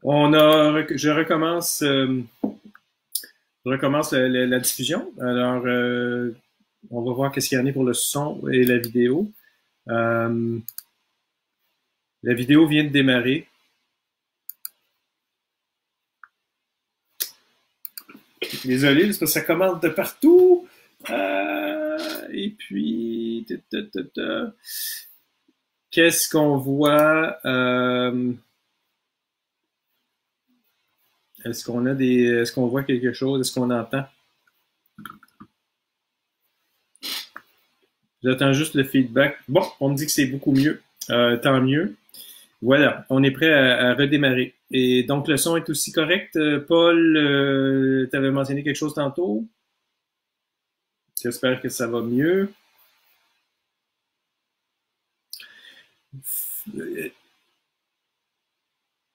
Je recommence la diffusion. Alors, on va voir qu'est-ce qu'il y en a pour le son et la vidéo. La vidéo vient de démarrer. Désolé, c'est parce que ça commande de partout. Et puis, qu'est-ce qu'on voit? Est-ce qu'on voit quelque chose? Est-ce qu'on entend? J'attends juste le feedback. Bon, on me dit que c'est beaucoup mieux. Tant mieux. Voilà, on est prêt à redémarrer. Et donc, le son est aussi correct. Paul, tu avais mentionné quelque chose tantôt. J'espère que ça va mieux.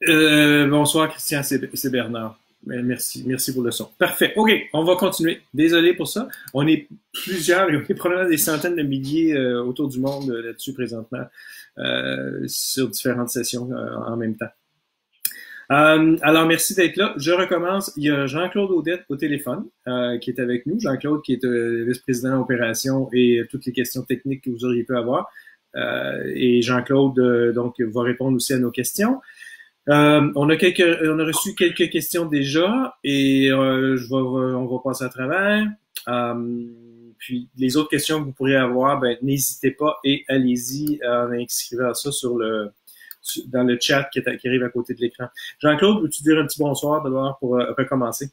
Bonsoir, Christian, c'est Bernard. Merci pour le son. Parfait. OK, on va continuer. Désolé pour ça. On est plusieurs, il y a probablement des centaines de milliers autour du monde là-dessus présentement, sur différentes sessions en même temps. Alors, merci d'être là. Je recommence. Il y a Jean-Claude Audette au téléphone qui est avec nous. Jean-Claude qui est vice-président d'opération et toutes les questions techniques que vous auriez pu avoir. Et Jean-Claude donc va répondre aussi à nos questions. On a reçu quelques questions déjà et on va passer à travers. Puis les autres questions que vous pourriez avoir, ben n'hésitez pas et allez-y en inscrivant ça dans le chat qui arrive à côté de l'écran. Jean-Claude, veux-tu dire un petit bonsoir d'abord pour recommencer?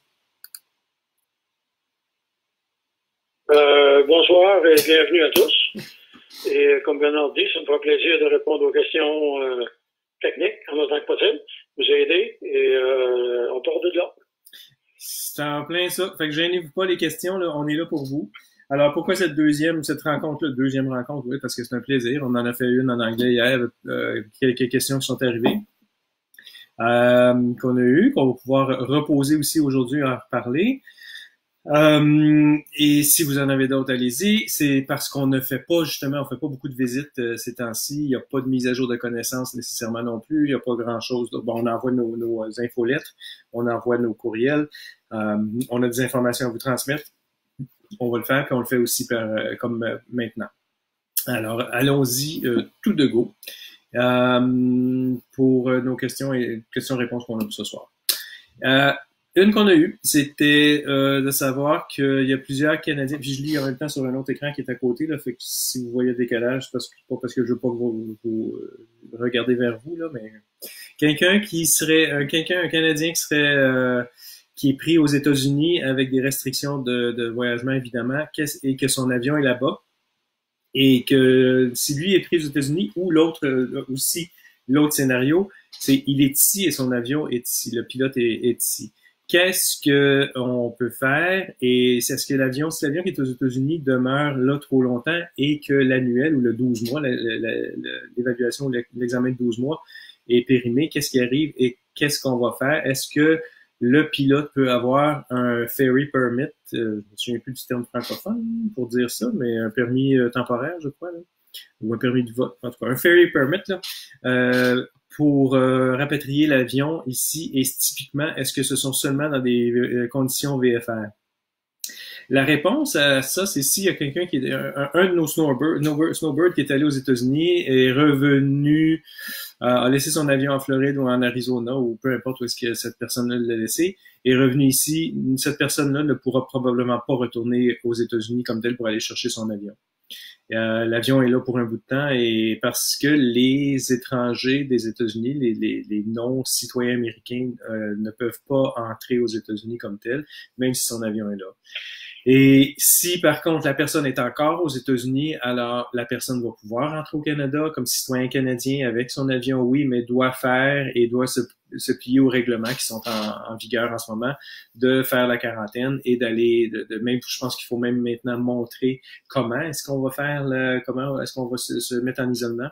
Bonsoir et bienvenue à tous. Et comme Bernard dit, ça me fera plaisir de répondre aux questions techniques en autant que possible, vous aider et on part de là. C'est en plein ça. Fait que gênez-vous pas les questions, là, on est là pour vous. Alors, pourquoi cette deuxième rencontre-là? Deuxième rencontre, oui, parce que c'est un plaisir. On en a fait une en anglais hier, quelques questions qui sont arrivées, qu'on a eues, qu'on va pouvoir reposer aussi aujourd'hui à en reparler. Et si vous en avez d'autres, allez-y. C'est parce qu'on ne fait pas, justement, on fait pas beaucoup de visites ces temps-ci. Il n'y a pas de mise à jour de connaissances nécessairement non plus. Il n'y a pas grand-chose. Bon, on envoie nos infolettres, on envoie nos courriels. On a des informations à vous transmettre. On va le faire, puis on le fait aussi comme maintenant. Alors, allons-y tout de go pour nos questions-réponses qu'on a pour ce soir. Une qu'on a eue, c'était de savoir qu'il y a plusieurs Canadiens, puis je lis en même temps sur un autre écran qui est à côté, là, fait que si vous voyez le décalage, c'est pas parce que je veux pas vous regarder vers vous, là, mais un Canadien qui est pris aux États-Unis avec des restrictions de voyagement, évidemment, et que son avion est là-bas, et que si lui est pris aux États-Unis, ou l'autre scénario, c'est il est ici et son avion est ici, le pilote est ici. Qu'est-ce que on peut faire? Et c'est ce que si l'avion qui est aux États-Unis demeure là trop longtemps et que l'annuel ou le 12 mois, l'évaluation, l'examen de 12 mois est périmé, qu'est-ce qui arrive et qu'est-ce qu'on va faire? Est-ce que le pilote peut avoir un ferry permit, je me souviens plus du terme francophone pour dire ça, mais un permis temporaire, je crois, là, ou un permis de vote, en tout cas, un ferry permit, là, pour rapatrier l'avion ici, et typiquement, est-ce que ce sont seulement dans des conditions VFR? La réponse à ça, c'est s'il y a quelqu'un qui est un de nos snowbirds qui est allé aux États-Unis, est revenu, a laissé son avion en Floride ou en Arizona, ou peu importe où est-ce que cette personne-là l'a laissé, est revenu ici, cette personne-là ne pourra probablement pas retourner aux États-Unis comme tel pour aller chercher son avion. L'avion est là pour un bout de temps, et parce que les étrangers des États-Unis, les non-citoyens américains ne peuvent pas entrer aux États-Unis comme tel, même si son avion est là. Et si par contre la personne est encore aux États-Unis, alors la personne va pouvoir entrer au Canada comme citoyen canadien avec son avion, oui, mais doit se plier aux règlements qui sont en vigueur en ce moment, de faire la quarantaine et d'aller, même, je pense qu'il faut même maintenant montrer comment est-ce qu'on va faire, comment est-ce qu'on va se mettre en isolement.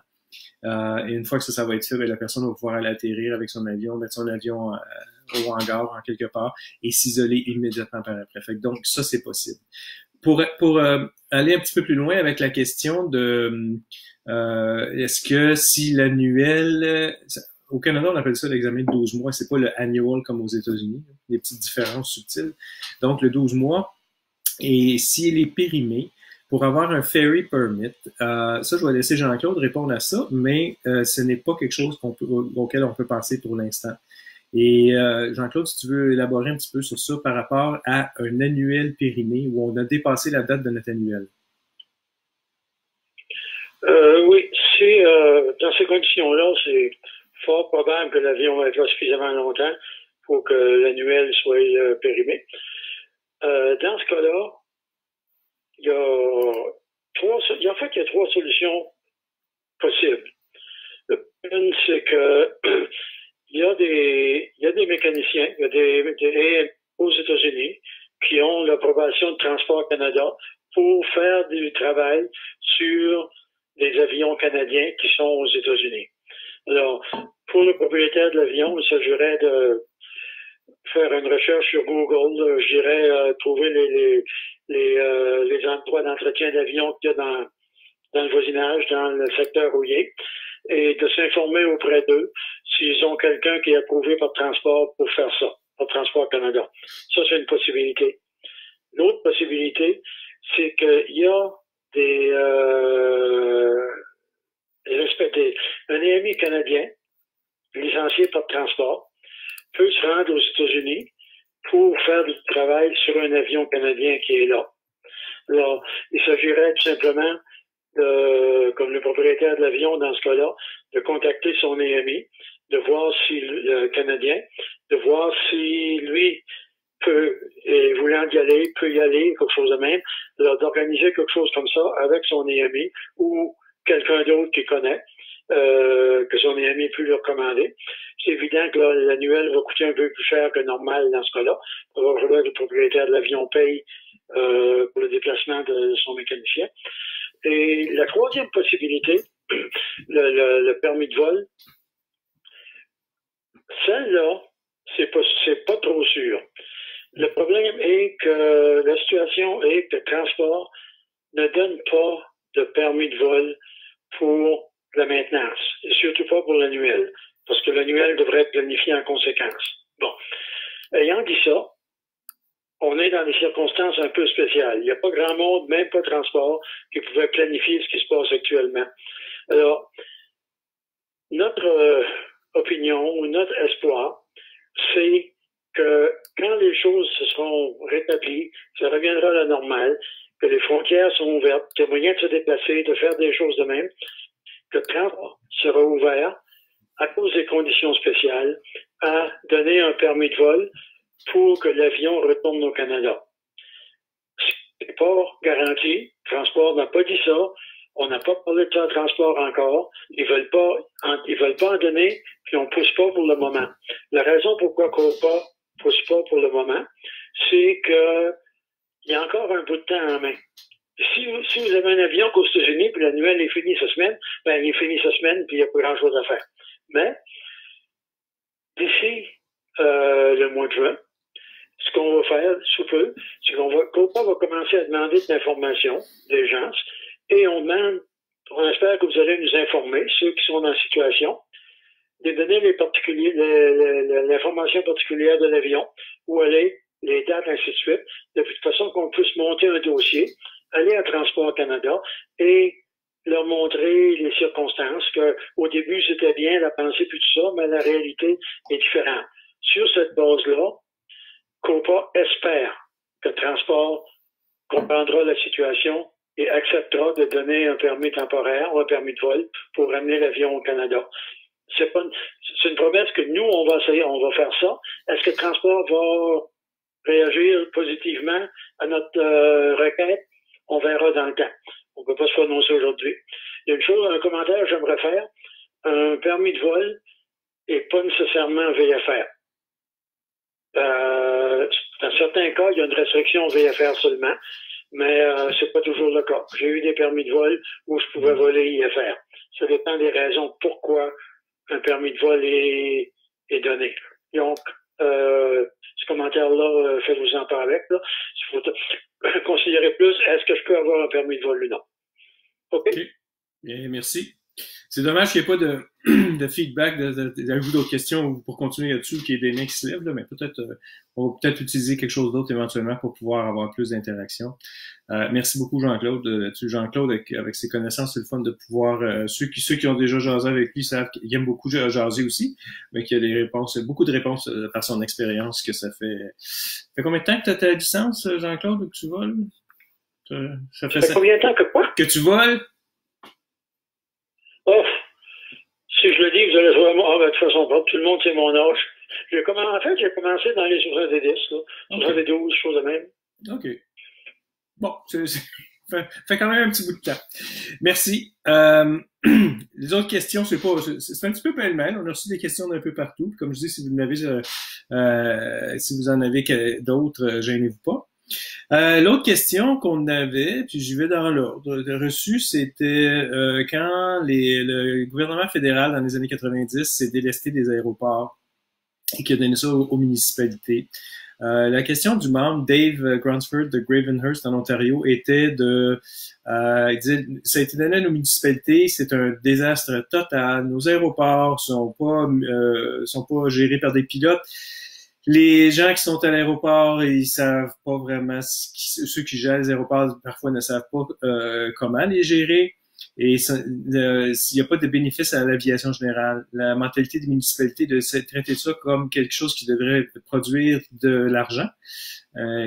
Et une fois que ça va être fait, la personne va pouvoir aller atterrir avec son avion, mettre son avion au hangar en quelque part et s'isoler immédiatement par après. Fait que donc ça, c'est possible. Pour aller un petit peu plus loin avec la question de est-ce que si l'annuel, au Canada, on appelle ça l'examen de 12 mois. C'est pas le annual comme aux États-Unis. Des petites différences subtiles. Donc, le 12 mois, et s'il est périmé, pour avoir un ferry permit, ça, je vais laisser Jean-Claude répondre à ça, mais ce n'est pas quelque chose auquel on peut penser pour l'instant. Et Jean-Claude, si tu veux élaborer un petit peu sur ça par rapport à un annuel périmé où on a dépassé la date de notre annuel. Oui, dans ces conditions-là, c'est fort probable que l'avion va être là suffisamment longtemps pour que l'annuel soit périmé. Dans ce cas-là, il y a trois solutions possibles. Une, c'est que il y a des mécaniciens, il y a des aux États-Unis qui ont l'approbation de Transport Canada pour faire du travail sur des avions canadiens qui sont aux États-Unis. Alors, pour le propriétaire de l'avion, il s'agirait de faire une recherche sur Google, je dirais trouver les endroits d'entretien d'avion qu'il y a dans le voisinage, dans le secteur où il est, et de s'informer auprès d'eux s'ils ont quelqu'un qui est approuvé par Transport pour faire ça, par Transport Canada. Ça, c'est une possibilité. L'autre possibilité, c'est qu'il y a un AMI canadien, licencié par Transport, peut se rendre aux États-Unis pour faire du travail sur un avion canadien qui est là. Alors, il s'agirait tout simplement comme le propriétaire de l'avion dans ce cas-là, de contacter son AMI, de voir si le Canadien, de voir si lui peut, et voulant y aller, peut y aller, quelque chose de même, d'organiser quelque chose comme ça avec son AMI ou quelqu'un d'autre qui connaît, que son AMI peut lui recommander. C'est évident que l'annuel va coûter un peu plus cher que normal dans ce cas-là. Probablement que le propriétaire de l'avion paye pour le déplacement de son mécanicien. Et la troisième possibilité, le permis de vol, celle-là, c'est pas trop sûr. Le problème est que la situation est que le transport ne donne pas de permis de vol pour la maintenance, et surtout pas pour l'annuel, parce que l'annuel devrait être planifié en conséquence. Bon. Ayant dit ça, on est dans des circonstances un peu spéciales. Il n'y a pas grand monde, même pas Transport, qui pouvait planifier ce qui se passe actuellement. Alors, notre opinion ou notre espoir, c'est que quand les choses se seront rétablies, ça reviendra à la normale, que les frontières sont ouvertes, qu'il y a moyen de se déplacer, de faire des choses de même, que le transport sera ouvert à cause des conditions spéciales à donner un permis de vol pour que l'avion retourne au Canada. C'est pas garanti. Transport n'a pas dit ça. On n'a pas parlé de ça à Transport encore. Ils veulent pas en donner, puis on pousse pas pour le moment. La raison pourquoi on pousse pas pour le moment, c'est que il y a encore un bout de temps en main. Si vous avez un avion qu'aux États-Unis, puis l'annuel est fini cette semaine, ben il est fini cette semaine, puis il n'y a pas grand-chose à faire. Mais d'ici le mois de juin, ce qu'on va faire sous peu, c'est Copa va commencer à demander de l'information des gens, et on espère que vous allez nous informer, ceux qui sont dans la situation, de donner l'information particulière de l'avion, où aller, les dates, ainsi de suite, de façon qu'on puisse monter un dossier, aller à Transport Canada et leur montrer les circonstances, que au début c'était bien, la pensée puis tout ça, mais la réalité est différente. Sur cette base-là, Copa espère que Transport comprendra la situation et acceptera de donner un permis temporaire ou un permis de vol pour ramener l'avion au Canada. C'est une promesse que nous, on va faire ça. Est-ce que Transport va réagir positivement à notre requête? On verra dans le temps. On ne peut pas se prononcer aujourd'hui. Il y a un commentaire que j'aimerais faire. Un permis de vol n'est pas nécessairement un VFR. Dans certains cas, il y a une restriction VFR seulement, mais c'est pas toujours le cas. J'ai eu des permis de vol où je pouvais voler IFR. Ça dépend des raisons pourquoi un permis de vol est donné. Donc, ce commentaire-là, faites-vous-en part avec. Il faut considérer plus, est-ce que je peux avoir un permis de vol ou non? OK? Bien, merci. C'est dommage qu'il n'y ait pas de feedback, d'ajout d'autres questions pour continuer là-dessus, qu'il y ait des mains qui se lèvent, là, mais peut-être on va peut-être utiliser quelque chose d'autre éventuellement pour pouvoir avoir plus d'interaction. Merci beaucoup Jean-Claude là-dessus. Jean-Claude, avec ses connaissances, c'est le fun de pouvoir ceux qui ont déjà jasé avec lui savent qu'il aime beaucoup jaser aussi, mais qu'il y a des réponses, beaucoup de réponses par son expérience que ça fait. Ça fait combien de temps que tu as ta licence, Jean-Claude, que tu voles? Ça fait combien de temps que quoi? Que tu voles? Oh, si je le dis, vous allez voir, de toute façon, tout le monde sait mon âge. J'ai commencé dans les 70, là. Okay. 72, chose de même. OK. Bon, fait quand même un petit bout de temps. Merci. Les autres questions, c'est un petit peu pêle-mêle. On a reçu des questions d'un peu partout. Comme je dis, si vous en avez d'autres, gênez-vous pas. L'autre question qu'on avait, puis j'y vais dans l'ordre reçu, c'était quand le gouvernement fédéral, dans les années 90, s'est délesté des aéroports et qui a donné ça aux municipalités. La question du membre Dave Grunsford de Gravenhurst en Ontario était il disait, ça a été donné à nos municipalités, c'est un désastre total. Nos aéroports sont pas gérés par des pilotes. Les gens qui sont à l'aéroport, ils savent pas vraiment ceux qui gèrent les aéroports parfois ne savent pas comment les gérer. Et il n'y a pas de bénéfice à l'aviation générale. La mentalité des municipalités de traiter ça comme quelque chose qui devrait produire de l'argent,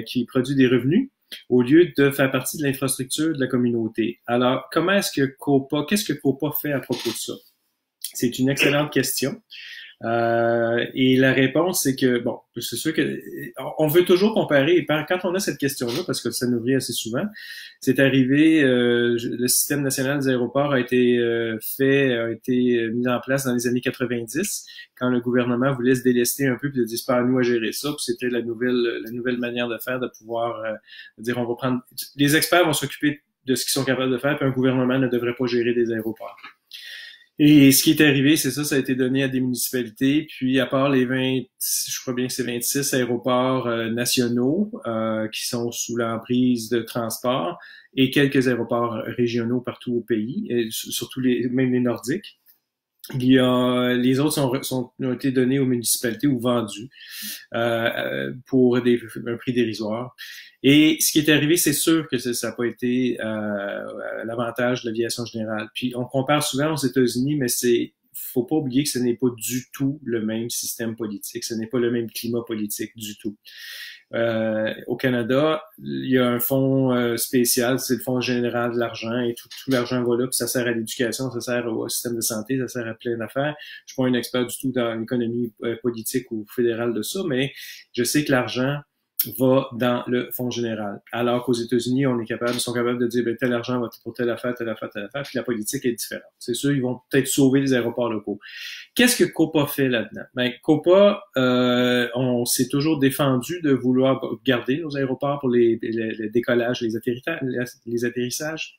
qui produit des revenus, au lieu de faire partie de l'infrastructure de la communauté. Alors, qu'est-ce que COPA fait à propos de ça? C'est une excellente question. Et la réponse, c'est que, bon, c'est sûr que on veut toujours comparer, et quand on a cette question-là, parce que ça nous vient assez souvent, c'est arrivé, le système national des aéroports a été mis en place dans les années 90, quand le gouvernement voulait se délester un peu puis de dire c'est pas à nous à gérer ça, puis c'était la nouvelle manière de faire, de pouvoir dire on va prendre, les experts vont s'occuper de ce qu'ils sont capables de faire, puis un gouvernement ne devrait pas gérer des aéroports. Et ce qui est arrivé, c'est ça a été donné à des municipalités, puis à part les je crois bien que c'est 26 aéroports nationaux qui sont sous l'emprise de transport et quelques aéroports régionaux partout au pays, et surtout même les nordiques. Les autres ont été donnés aux municipalités ou vendus pour un prix dérisoire. Et ce qui est arrivé, c'est sûr que ça n'a pas été l'avantage de l'aviation générale. Puis on compare souvent aux États-Unis, mais faut pas oublier que ce n'est pas du tout le même système politique, ce n'est pas le même climat politique du tout. Au Canada, il y a un fonds spécial, c'est le Fonds général de l'argent, et tout l'argent va là, puis ça sert à l'éducation, ça sert au système de santé, ça sert à plein d'affaires. Je suis pas un expert du tout dans l'économie politique ou fédérale de ça, mais je sais que l'argent va dans le fonds général. Alors qu'aux États-Unis, ils sont capables de dire, tel argent va pour telle affaire, puis la politique est différente. C'est sûr, ils vont peut-être sauver les aéroports locaux. Qu'est-ce que COPA fait là-dedans? COPA, on s'est toujours défendu de vouloir garder nos aéroports pour les décollages, les atterrissages,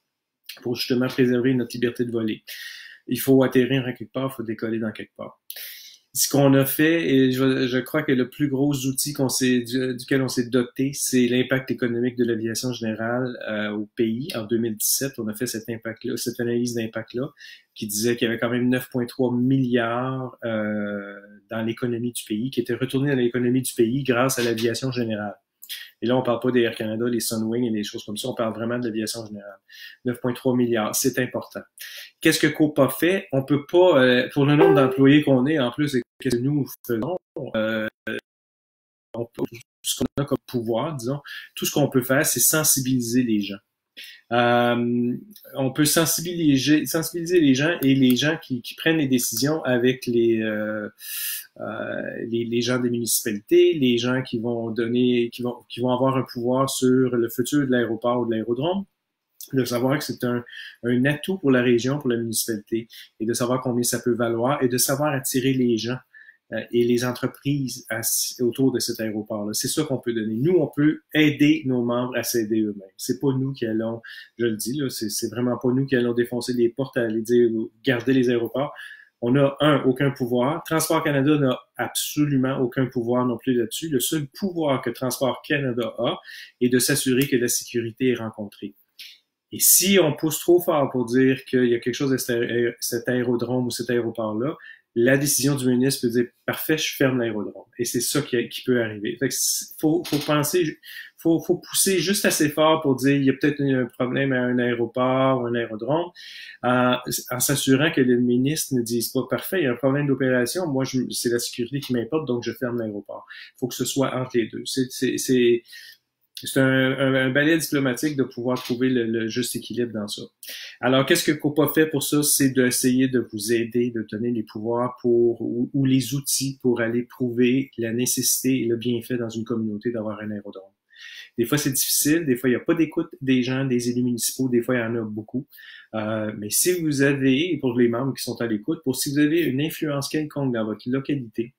pour justement préserver notre liberté de voler. Il faut atterrir en quelque part, il faut décoller dans quelque part. Ce qu'on a fait, et je crois que le plus gros outil duquel on s'est doté, c'est l'impact économique de l'aviation générale au pays. En 2017, on a fait cette analyse d'impact-là, qui disait qu'il y avait quand même 9,3 milliards dans l'économie du pays, qui étaient retournés dans l'économie du pays grâce à l'aviation générale. Et là, on parle pas des Air Canada, les Sunwing et des choses comme ça, on parle vraiment de l'aviation générale. 9,3 milliards, c'est important. Qu'est-ce que COPA fait? On peut pas, pour le nombre d'employés qu'on est, en plus, et qu'est-ce que nous faisons, ce qu'on a comme pouvoir, disons, tout ce qu'on peut faire, c'est sensibiliser les gens. On peut sensibiliser les gens et les gens qui prennent les décisions avec les gens des municipalités, les gens qui vont avoir un pouvoir sur le futur de l'aéroport ou de l'aérodrome, de savoir que c'est un atout pour la région, pour la municipalité, et de savoir combien ça peut valoir et de savoir attirer les gens et les entreprises autour de cet aéroport-là. C'est ça qu'on peut donner. Nous, on peut aider nos membres à s'aider eux-mêmes. C'est pas nous qui allons, je le dis, là, c'est vraiment pas nous qui allons défoncer les portes à aller dire garder les aéroports. On a aucun pouvoir. Transport Canada n'a absolument aucun pouvoir non plus là-dessus. Le seul pouvoir que Transport Canada a est de s'assurer que la sécurité est rencontrée. Et si on pousse trop fort pour dire qu'il y a quelque chose de cet aérodrome ou cet aéroport-là, la décision du ministre peut dire parfait, je ferme l'aérodrome. Et c'est ça qui peut arriver. Fait que faut penser, faut pousser juste assez fort pour dire il y a peut-être un problème à un aéroport ou un aérodrome, en s'assurant que le ministre ne dise pas parfait, il y a un problème d'opération, moi c'est la sécurité qui m'importe, donc je ferme l'aéroport. Il faut que ce soit entre les deux. C'est un balai diplomatique de pouvoir trouver le juste équilibre dans ça. Alors, qu'est-ce que COPA fait pour ça? C'est d'essayer de vous aider, de donner les pouvoirs ou les outils pour aller prouver la nécessité et le bienfait dans une communauté d'avoir un aérodrome. Des fois, c'est difficile. Des fois, il n'y a pas d'écoute des gens, des élus municipaux. Des fois, il y en a beaucoup. Mais si vous avez, et pour les membres qui sont à l'écoute, si vous avez une influence quelconque dans votre localité,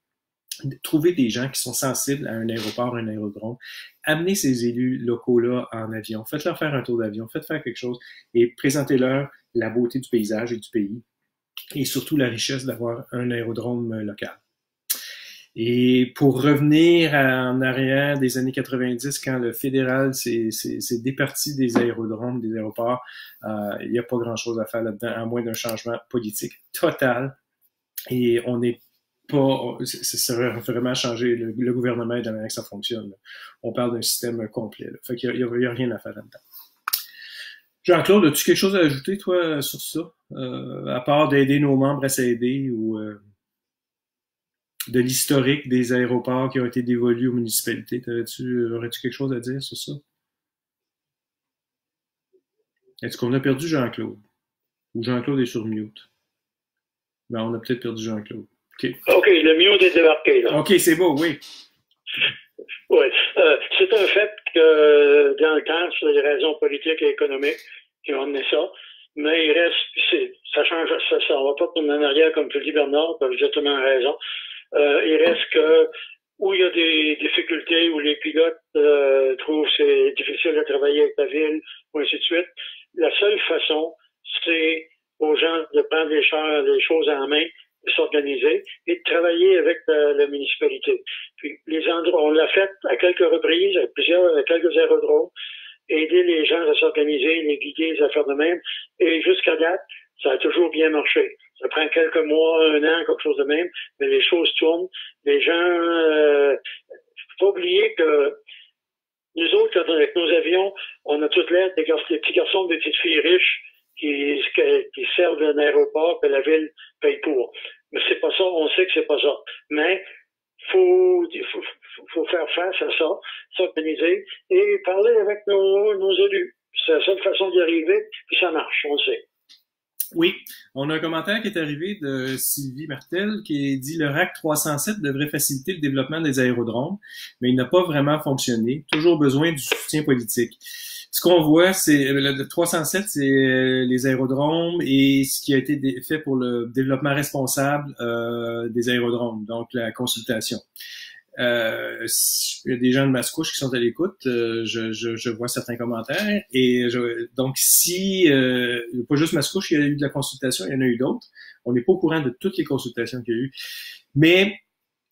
trouver des gens qui sont sensibles à un aéroport, un aérodrome, amenez ces élus locaux-là en avion, faites-leur faire un tour d'avion, faites faire quelque chose et présentez-leur la beauté du paysage et du pays et surtout la richesse d'avoir un aérodrome local. Et pour revenir en arrière des années 90, quand le fédéral s'est départi des aérodromes, des aéroports, il n'y a pas grand-chose à faire là-dedans, à moins d'un changement politique total. Et on n'est ça va vraiment changer le gouvernement et la manière que ça fonctionne. Là. On parle d'un système complet. Là. Fait qu'il y a rien à faire là-dedans. Jean-Claude, as-tu quelque chose à ajouter, toi, sur ça? À part d'aider nos membres à s'aider ou de l'historique des aéroports qui ont été dévolus aux municipalités. Aurais-tu quelque chose à dire sur ça? Est-ce qu'on a perdu Jean-Claude? Ou Jean-Claude est sur mute? Ben, on a peut-être perdu Jean-Claude. OK, le mute est débarqué, là. OK, c'est beau, oui. Oui. C'est un fait que dans le temps, c'est des raisons politiques et économiques qui ont amené ça. Mais il reste, ça change, ça va pas tourner en arrière comme tu le dis, Bernard, tu as exactement raison. Il reste que où il y a des difficultés, où les pilotes trouvent c'est difficile de travailler avec la ville, ou ainsi de suite. La seule façon, c'est aux gens de prendre les choses en main, de s'organiser et de travailler avec la municipalité. Puis les endroits, on l'a fait à quelques reprises, à quelques aérodromes, aider les gens à s'organiser, les guider, les affaires de même. Et jusqu'à date, ça a toujours bien marché. Ça prend quelques mois, un an, quelque chose de même, mais les choses tournent. Les gens, faut pas oublier que nous autres, avec nos avions, on a toutes l'air des petits garçons, des petites filles riches qui servent un aéroport que la ville paye pour. Mais c'est pas ça, on sait que c'est pas ça. Mais faut faire face à ça, s'organiser et parler avec nos élus. C'est la seule façon d'y arriver, puis ça marche, on le sait. Oui, on a un commentaire qui est arrivé de Sylvie Martel qui dit « Le RAC 307 devrait faciliter le développement des aérodromes, mais il n'a pas vraiment fonctionné. Toujours besoin du soutien politique. » Ce qu'on voit, c'est le 307, c'est les aérodromes et ce qui a été fait pour le développement responsable des aérodromes, donc la consultation. Il y a des gens de Mascouche qui sont à l'écoute. Je vois certains commentaires. Et donc, si pas juste Mascouche, il y a eu de la consultation, il y en a eu d'autres. On n'est pas au courant de toutes les consultations qu'il y a eu. Mais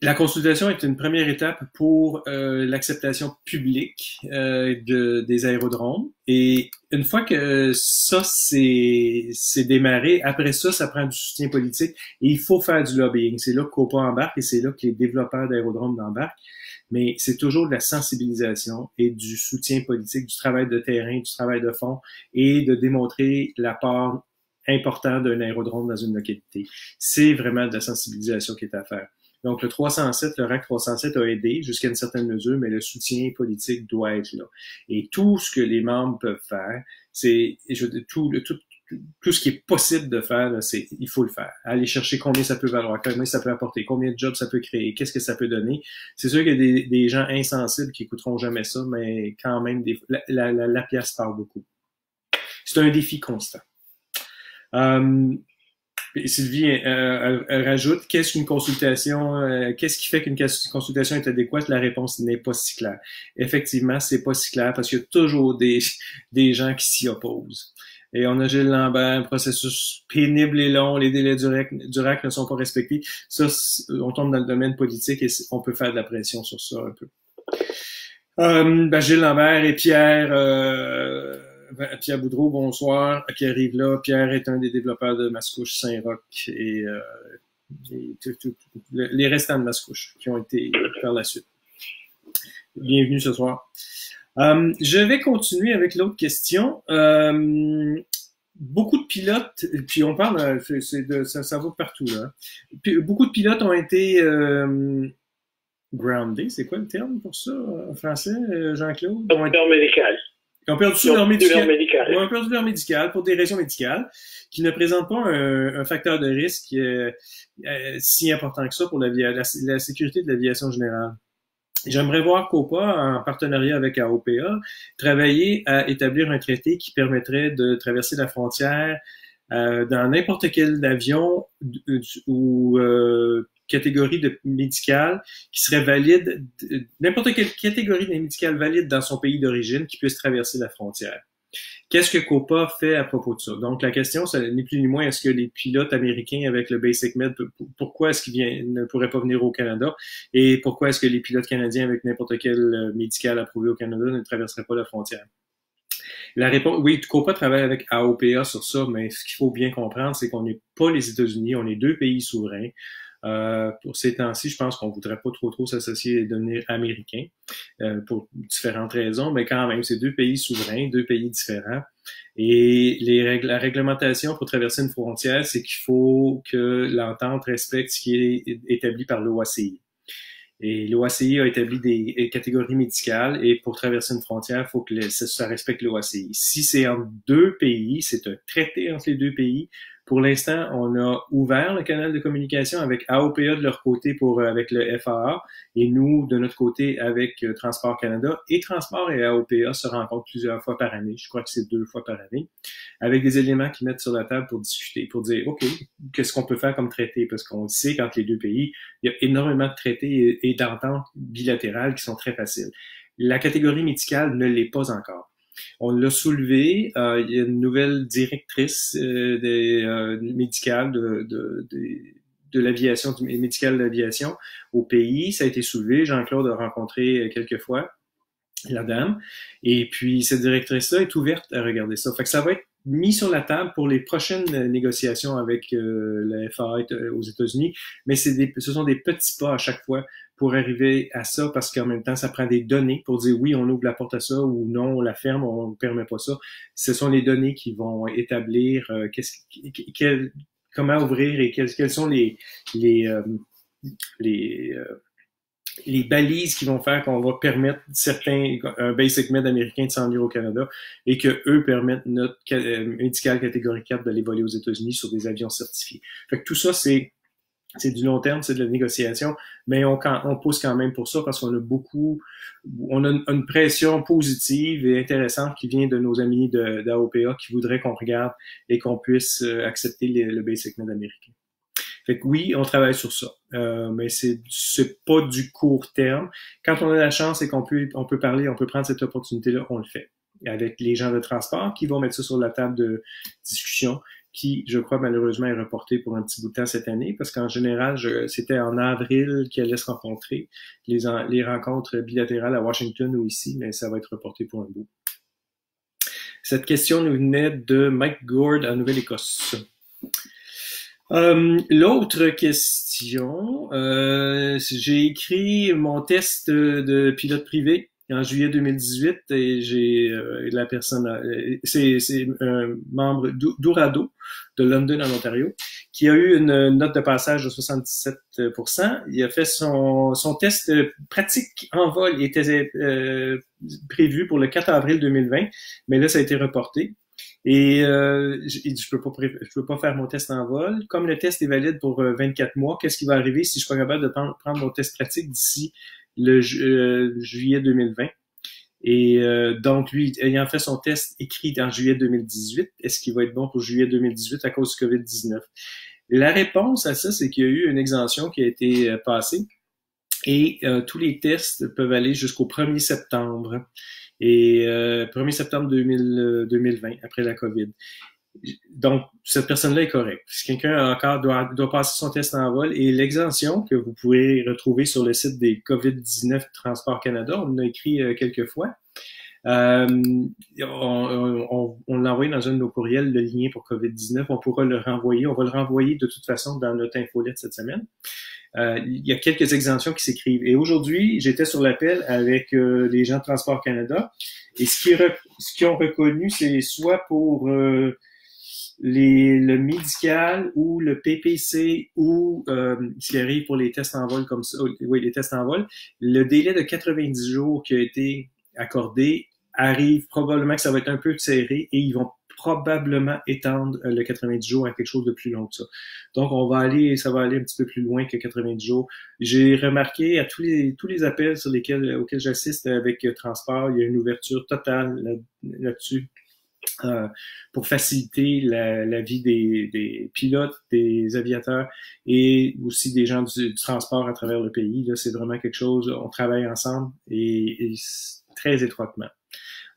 la consultation est une première étape pour l'acceptation publique des aérodromes. Et une fois que ça c'est démarré, après ça, ça prend du soutien politique et il faut faire du lobbying. C'est là que COPA embarque et c'est là que les développeurs d'aérodromes embarquent. Mais c'est toujours de la sensibilisation et du soutien politique, du travail de terrain, du travail de fond et de démontrer l'apport important d'un aérodrome dans une localité. C'est vraiment de la sensibilisation qui est à faire. Donc, le 307, le RAC 307 a aidé jusqu'à une certaine mesure, mais le soutien politique doit être là. Et tout ce que les membres peuvent faire, c'est tout ce qui est possible de faire, là, il faut le faire. Aller chercher combien ça peut valoir, combien ça peut apporter, combien de jobs ça peut créer, qu'est-ce que ça peut donner. C'est sûr qu'il y a des gens insensibles qui écouteront jamais ça, mais quand même, la pièce parle beaucoup. C'est un défi constant. Sylvie rajoute, qu'est-ce qu'une consultation, qu'est-ce qui fait qu'une consultation est adéquate? La réponse n'est pas si claire. Effectivement, c'est pas si clair parce qu'il y a toujours des gens qui s'y opposent. Et on a Gilles Lambert, un processus pénible et long, les délais du RAC ne sont pas respectés. Ça, on tombe dans le domaine politique et on peut faire de la pression sur ça un peu. Gilles Lambert et Pierre Pierre Boudreau, bonsoir, qui arrive là. Pierre est un des développeurs de Mascouche, Saint-Roch et les restants de Mascouche qui ont été par la suite. Bienvenue ce soir. Je vais continuer avec l'autre question. Beaucoup de pilotes, puis on parle, ça va partout là. Puis, beaucoup de pilotes ont été grounded, c'est quoi le terme pour ça en français, Jean-Claude? Leur médical. Ils ont perdu leur médical. Ils ont perdu leur médical pour des raisons médicales qui ne présentent pas un facteur de risque si important que ça pour la sécurité de l'aviation générale. J'aimerais voir COPA, en partenariat avec AOPA, travailler à établir un traité qui permettrait de traverser la frontière dans n'importe quel avion ou catégorie médicale qui serait valide, n'importe quelle catégorie médicale valide dans son pays d'origine qui puisse traverser la frontière. Qu'est-ce que COPA fait à propos de ça? Donc, la question, c'est ni plus ni moins, est-ce que les pilotes américains avec le Basic Med, pourquoi est-ce qu'ils ne pourraient pas venir au Canada? Et pourquoi est-ce que les pilotes canadiens avec n'importe quel médical approuvé au Canada ne traverseraient pas la frontière? La réponse, oui, COPA travaille avec AOPA sur ça, mais ce qu'il faut bien comprendre, c'est qu'on n'est pas les États-Unis, on est deux pays souverains. Pour ces temps-ci, je pense qu'on voudrait pas trop s'associer et devenir américains pour différentes raisons, mais quand même, c'est deux pays souverains, deux pays différents. Et la réglementation pour traverser une frontière, c'est qu'il faut que l'entente respecte ce qui est établi par l'OACI. Et l'OACI a établi des catégories médicales et pour traverser une frontière, il faut que ça respecte l'OACI. Si c'est entre deux pays, c'est un traité entre les deux pays. Pour l'instant, on a ouvert le canal de communication avec AOPA de leur côté avec le FAA et nous, de notre côté, avec Transport Canada. Et Transport et AOPA se rencontrent plusieurs fois par année. Je crois que c'est 2 fois par année, avec des éléments qu'ils mettent sur la table pour discuter, pour dire, OK, qu'est-ce qu'on peut faire comme traité? Parce qu'on sait qu'entre les deux pays, il y a énormément de traités et d'ententes bilatérales qui sont très faciles. La catégorie médicale ne l'est pas encore. On l'a soulevé, il y a une nouvelle directrice médicale de l'aviation, médicale de l'aviation au pays. Ça a été soulevé. Jean-Claude a rencontré quelques fois la dame. Et puis, cette directrice-là est ouverte à regarder ça. Fait que ça va être mis sur la table pour les prochaines négociations avec la FAA aux États-Unis. Mais ce sont des petits pas à chaque fois pour arriver à ça, parce qu'en même temps, ça prend des données pour dire oui, on ouvre la porte à ça, ou non, on la ferme, on ne permet pas ça. Ce sont les données qui vont établir comment ouvrir et quelles sont les balises qui vont faire qu'on va permettre un Basic Med américain de s'en venir au Canada et que eux permettent notre médical catégorie 4 d'aller voler aux États-Unis sur des avions certifiés. Fait que tout ça, c'est du long terme, c'est de la négociation, mais on pousse quand même pour ça parce qu'on on a une pression positive et intéressante qui vient de nos amis d'AOPA qui voudraient qu'on regarde et qu'on puisse accepter le Basic Med américain. Fait que oui, on travaille sur ça, mais c'est pas du court terme. Quand on a la chance et qu'on peut parler, on peut prendre cette opportunité-là, on le fait. Avec les gens de transport qui vont mettre ça sur la table de discussion, qui, je crois, malheureusement, est reporté pour un petit bout de temps cette année, parce qu'en général, c'était en avril qu'ils allaient se rencontrer, les rencontres bilatérales à Washington ou ici, mais ça va être reporté pour un bout. Cette question nous venait de Mike Gord en Nouvelle-Écosse. L'autre question, j'ai écrit mon test de pilote privé en juillet 2018 et la personne, c'est un membre d'Urado de London en Ontario qui a eu une note de passage de 77%. Il a fait son test pratique en vol. Il était prévu pour le 4 avril 2020, mais là ça a été reporté. Et il dit, je peux pas faire mon test en vol. Comme le test est valide pour 24 mois, qu'est-ce qui va arriver si je suis pas capable de prendre mon test pratique d'ici le juillet 2020? Et donc, lui, ayant fait son test écrit en juillet 2018, est-ce qu'il va être bon pour juillet 2018 à cause du COVID-19? La réponse à ça, c'est qu'il y a eu une exemption qui a été passée et tous les tests peuvent aller jusqu'au 1er septembre. Et 1er septembre 2020, après la COVID. Donc, cette personne-là est correcte. Si quelqu'un encore doit passer son test en vol, et l'exemption que vous pouvez retrouver sur le site des COVID-19 Transport Canada, on en a écrit quelques fois, Euh, on l'a envoyé dans un de nos courriels, le lien pour COVID-19. On pourra le renvoyer. On va le renvoyer de toute façon dans notre infolette cette semaine. Il y a quelques exemptions qui s'écrivent. Et aujourd'hui, j'étais sur l'appel avec les gens de Transport Canada. Et ce qu'ils ont reconnu, c'est soit pour le médical ou le PPC ou ce qui arrive pour les tests en vol comme ça, oui, les tests en vol, le délai de 90 jours qui a été accordé arrive probablement que ça va être un peu serré et ils vont probablement étendre le 90 jours à quelque chose de plus long que ça. Donc, ça va aller un petit peu plus loin que 90 jours. J'ai remarqué à tous les appels auxquels j'assiste avec Transport, il y a une ouverture totale là-dessus. Pour faciliter la vie des pilotes, des aviateurs et aussi des gens du transport à travers le pays. Là, c'est vraiment quelque chose, on travaille ensemble et très étroitement.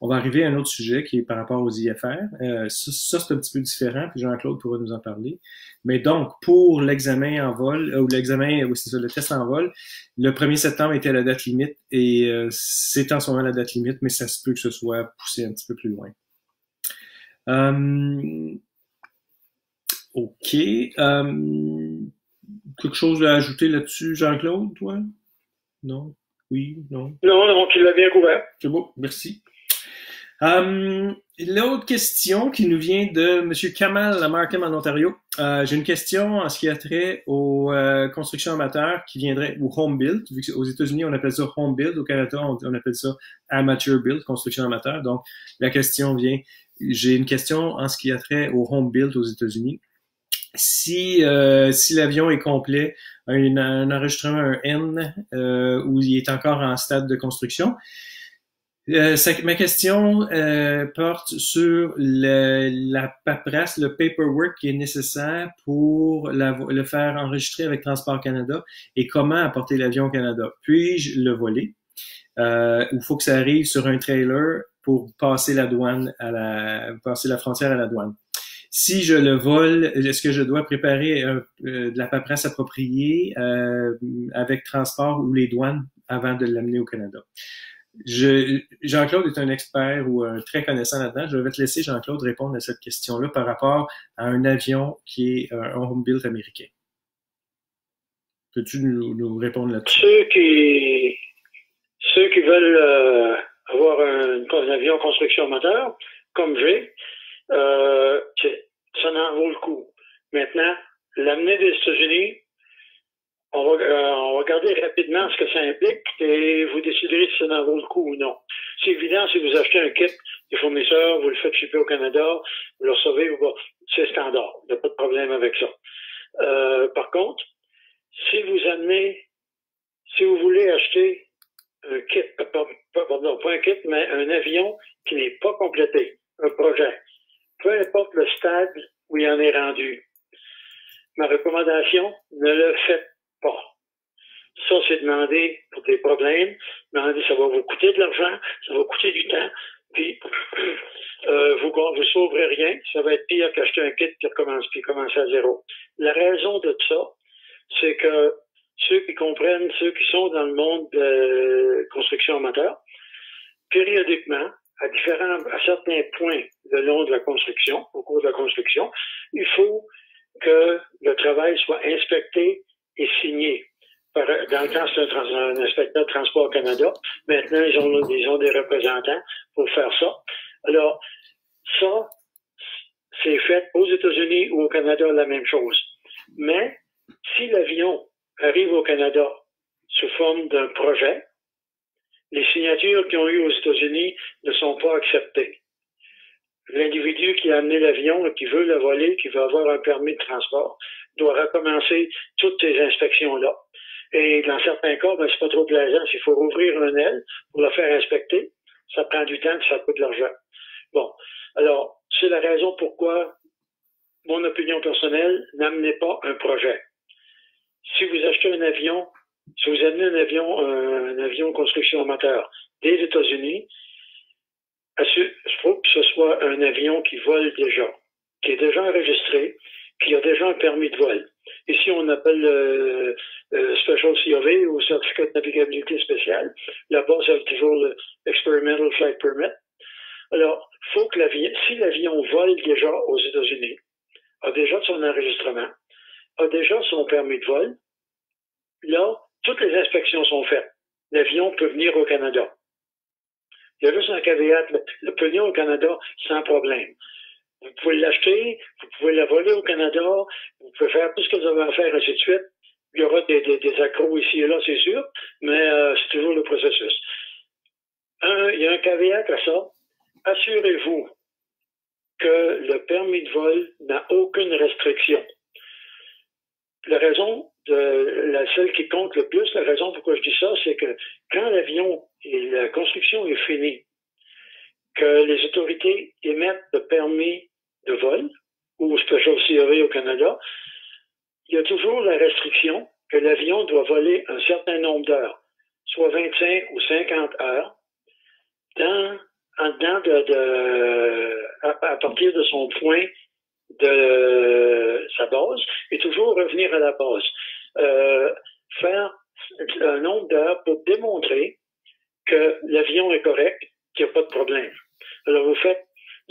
On va arriver à un autre sujet qui est par rapport aux IFR. Ça, c'est un petit peu différent, puis Jean-Claude pourra nous en parler. Mais donc, pour l'examen en vol, ou l'examen, oui, c'est ça, le test en vol, le 1er septembre était la date limite et c'est en ce moment la date limite, mais ça se peut que ce soit poussé un petit peu plus loin. OK. Quelque chose à ajouter là-dessus, Jean-Claude, toi? Non? Oui? Non? Non, tu l'as bien couvert. C'est beau, merci. L'autre question qui nous vient de M. Kamal à Markham en Ontario. J'ai une question en ce qui a trait aux constructions amateurs qui viendraient au home build. Vu qu'aux États-Unis, on appelle ça home build. Au Canada, on appelle ça amateur build, construction amateur. Donc, la question vient, j'ai une question en ce qui a trait au home build aux États-Unis. Si l'avion est complet, un enregistrement, un N, où il est encore en stade de construction, ma question porte sur la paperasse, le paperwork qui est nécessaire pour le faire enregistrer avec Transport Canada et comment apporter l'avion au Canada. Puis-je le voler? Il faut que ça arrive sur un trailer pour passer la frontière à la douane. Si je le vole, est-ce que je dois préparer de la paperasse appropriée avec Transport ou les douanes avant de l'amener au Canada? Jean-Claude est un expert ou très connaissant là-dedans. Je vais te laisser, Jean-Claude, répondre à cette question-là par rapport à un avion qui est un home build américain. Peux-tu nous répondre là-dessus? Ceux qui veulent avoir un avion construction amateur, comme j'ai, ça en vaut le coup. Maintenant, l'amener des États-Unis, on va regarder rapidement ce que ça implique et vous déciderez si ça en vaut le coup ou non. C'est évident, si vous achetez un kit des fournisseurs, vous le faites shipper au Canada, vous le recevez, c'est standard. Il n'y a pas de problème avec ça. Par contre, si vous voulez acheter un kit, pardon, pas un kit, mais un avion qui n'est pas complété, un projet, peu importe le stade où il en est rendu, ma recommandation, ne le faites pas. Ça, c'est demander pour des problèmes, demander ça va vous coûter de l'argent, ça va coûter du temps, puis vous sauverez rien, ça va être pire qu'acheter un kit qui commencer à zéro. La raison de ça, c'est que ceux qui comprennent, ceux qui sont dans le monde de construction amateur, périodiquement, à certains points le long de la construction, au cours de la construction, il faut que le travail soit inspecté et signé. Dans le temps, c'est un inspecteur de Transport Canada. Maintenant, ils ont des représentants pour faire ça. Alors, ça, c'est fait aux États-Unis ou au Canada, la même chose. Mais, si l'avion arrive au Canada sous forme d'un projet, les signatures qu'ils ont eues aux États-Unis ne sont pas acceptées. L'individu qui a amené l'avion et qui veut le voler, qui veut avoir un permis de transport, doit recommencer toutes ces inspections-là. Et dans certains cas, c'est pas trop plaisant. S'il faut rouvrir un aile pour le faire inspecter, ça prend du temps et ça coûte de l'argent. Bon. Alors, c'est la raison pourquoi, mon opinion personnelle, n'amenez pas un projet. Si vous achetez un avion, si vous amenez un avion construction amateur des États-Unis, il faut que ce soit un avion qui vole déjà, qui est déjà enregistré, qui a déjà un permis de vol. Ici, on appelle Special COV ou Certificat de navigabilité spéciale. Là-bas, c'est toujours le Experimental Flight Permit. Alors, faut que si l'avion vole déjà aux États-Unis, a déjà son enregistrement, a déjà son permis de vol, là, toutes les inspections sont faites. L'avion peut venir au Canada. Il y a juste un caveat, le peut venir au Canada sans problème. Vous pouvez l'acheter, vous pouvez la voler au Canada, vous pouvez faire tout ce que vous avez à faire, ainsi de suite. Il y aura des accros ici et là, c'est sûr, mais c'est toujours le processus. Il y a un caveat à ça. Assurez-vous que le permis de vol n'a aucune restriction. La raison, celle qui compte le plus, la raison pourquoi je dis ça, c'est que quand l'avion et la construction est finie, que les autorités émettent le permis de vol ou Special COV au Canada, il y a toujours la restriction que l'avion doit voler un certain nombre d'heures, soit 25 ou 50 heures, à partir de son point de sa base, et toujours revenir à la base. Faire un nombre d'heures pour démontrer que l'avion est correct, qu'il n'y a pas de problème. Alors vous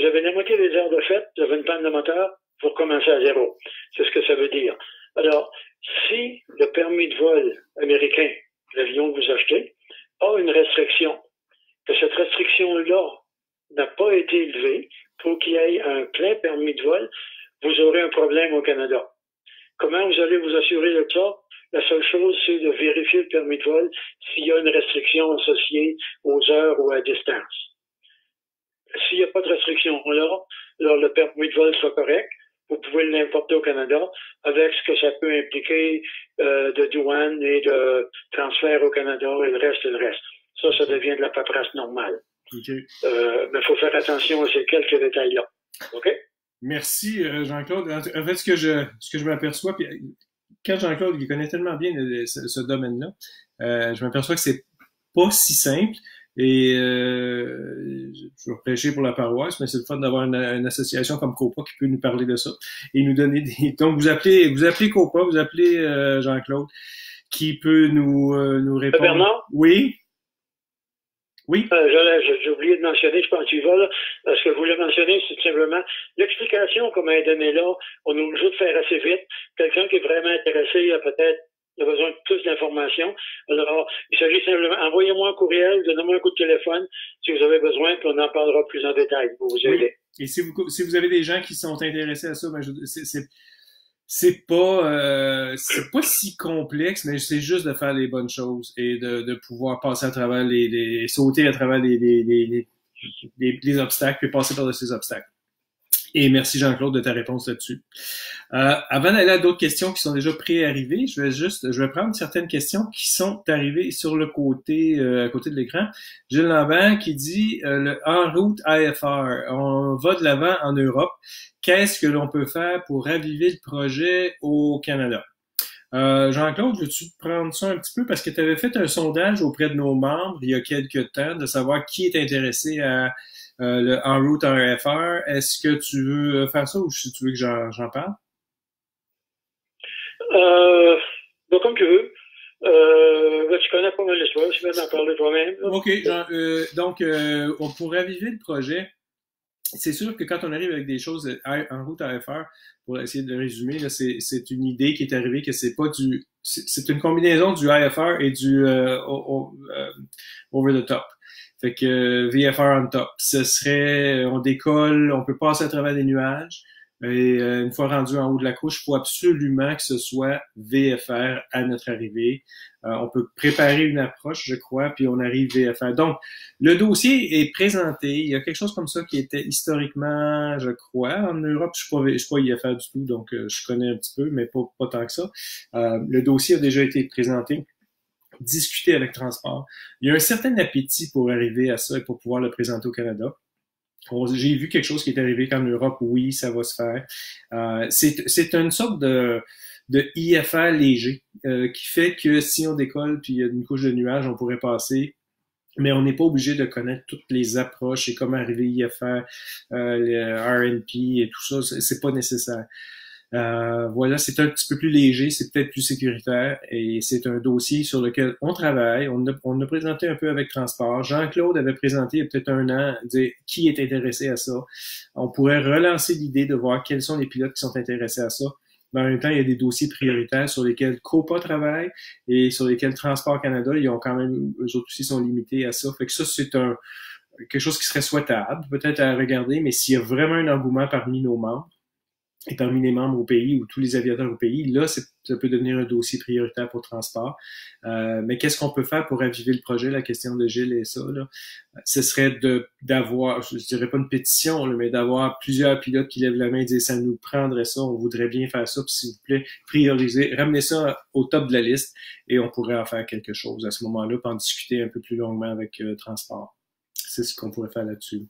avez la moitié des heures de fête, vous avez une panne de moteur, vous recommencez à zéro. C'est ce que ça veut dire. Alors, si le permis de vol américain, l'avion que vous achetez, a une restriction, que cette restriction-là n'a pas été élevée pour qu'il y ait un plein permis de vol, vous aurez un problème au Canada. Comment vous allez vous assurer de ça? La seule chose, c'est de vérifier le permis de vol s'il y a une restriction associée aux heures ou à distance. S'il n'y a pas de restriction là, alors le permis de vol sera correct. Vous pouvez l'importer au Canada avec ce que ça peut impliquer de douane et de transfert au Canada et le reste. Ça devient de la paperasse normale. Okay. Mais il faut faire attention à ces quelques détails-là. OK? Merci, Jean-Claude. En fait, ce que je m'aperçois, puis quand Jean-Claude, il connaît tellement bien ce domaine-là, je m'aperçois que c'est pas si simple. Et je vais prêcher pour la paroisse, mais c'est le fun d'avoir une association comme COPA qui peut nous parler de ça et nous donner des... Donc, vous appelez COPA, vous appelez Jean-Claude, qui peut nous répondre. Bernard? Oui? Oui? J'ai oublié de mentionner, je pense que tu y vas, là. Ce que je voulais mentionner, c'est tout simplement l'explication comme elle est donnée là. On est obligé de faire assez vite. Quelqu'un qui est vraiment intéressé, il a besoin de plus d'informations. Alors, il s'agit simplement, envoyez-moi un courriel, donnez-moi un coup de téléphone si vous avez besoin, puis on en parlera plus en détail pour vous aider. Oui. Et si vous avez des gens qui sont intéressés à ça, ben c'est pas si complexe, mais c'est juste de faire les bonnes choses et de pouvoir passer à travers sauter à travers les obstacles puis passer par-dessus ces obstacles. Et merci Jean-Claude de ta réponse là-dessus. Avant d'aller à d'autres questions qui sont déjà pré-arrivées, je vais prendre certaines questions qui sont arrivées sur le côté, à côté de l'écran. Gilles Lambert qui dit le en route AFR, on va de l'avant en Europe. Qu'est-ce que l'on peut faire pour raviver le projet au Canada? Jean-Claude, veux-tu prendre ça un petit peu parce que tu avais fait un sondage auprès de nos membres il y a quelques temps de savoir qui est intéressé à le en route AFR. Est-ce que tu veux faire ça ou si tu veux que j'en parle? Donc, comme tu veux. Tu connais pas mal l'histoire, tu viens d'en parler toi-même. OK. Donc, pour raviver le projet, c'est sûr que quand on arrive avec des choses en route AFR, pour essayer de résumer, là, c'est une idée qui est arrivée que c'est pas c'est une combinaison du IFR et du over the top. Fait que VFR on top. Ce serait, on décolle, on peut passer à travers des nuages. Et une fois rendu en haut de la couche, il faut absolument que ce soit VFR à notre arrivée. On peut préparer une approche, je crois, puis on arrive VFR. Donc, le dossier est présenté. Il y a quelque chose comme ça qui était historiquement, je crois, en Europe. Je suis pas IFR du tout, donc je connais un petit peu, mais pas tant que ça. Le dossier a déjà été présenté, discuté avec Transport. Il y a un certain appétit pour arriver à ça et pour pouvoir le présenter au Canada. J'ai vu quelque chose qui est arrivé qu'en Europe, oui, ça va se faire. C'est une sorte de IFR léger qui fait que si on décolle puis il y a une couche de nuages, on pourrait passer, mais on n'est pas obligé de connaître toutes les approches et comment arriver IFR, le RNP et tout ça, c'est pas nécessaire. Voilà, c'est un petit peu plus léger, c'est peut-être plus sécuritaire et c'est un dossier sur lequel on travaille. On a présenté un peu avec Transport. Jean-Claude avait présenté il y a peut-être un an, dire qui est intéressé à ça. On pourrait relancer l'idée de voir quels sont les pilotes qui sont intéressés à ça. Mais en même temps, il y a des dossiers prioritaires sur lesquels COPA travaille et sur lesquels Transport Canada, ils ont quand même, eux autres aussi sont limités à ça. Fait que ça, c'est quelque chose qui serait souhaitable, peut-être à regarder, mais s'il y a vraiment un engouement parmi nos membres, et parmi les membres au pays ou tous les aviateurs au pays, là, ça peut devenir un dossier prioritaire pour transport. Mais qu'est-ce qu'on peut faire pour raviver le projet? La question de Gilles et ça, là, ce serait d'avoir, je dirais pas une pétition, là, mais d'avoir plusieurs pilotes qui lèvent la main et disent ça nous prendrait ça, on voudrait bien faire ça, puis s'il vous plaît, priorisez, ramenez ça au top de la liste et on pourrait en faire quelque chose à ce moment-là, pour en discuter un peu plus longuement avec Transport. C'est ce qu'on pourrait faire là-dessus.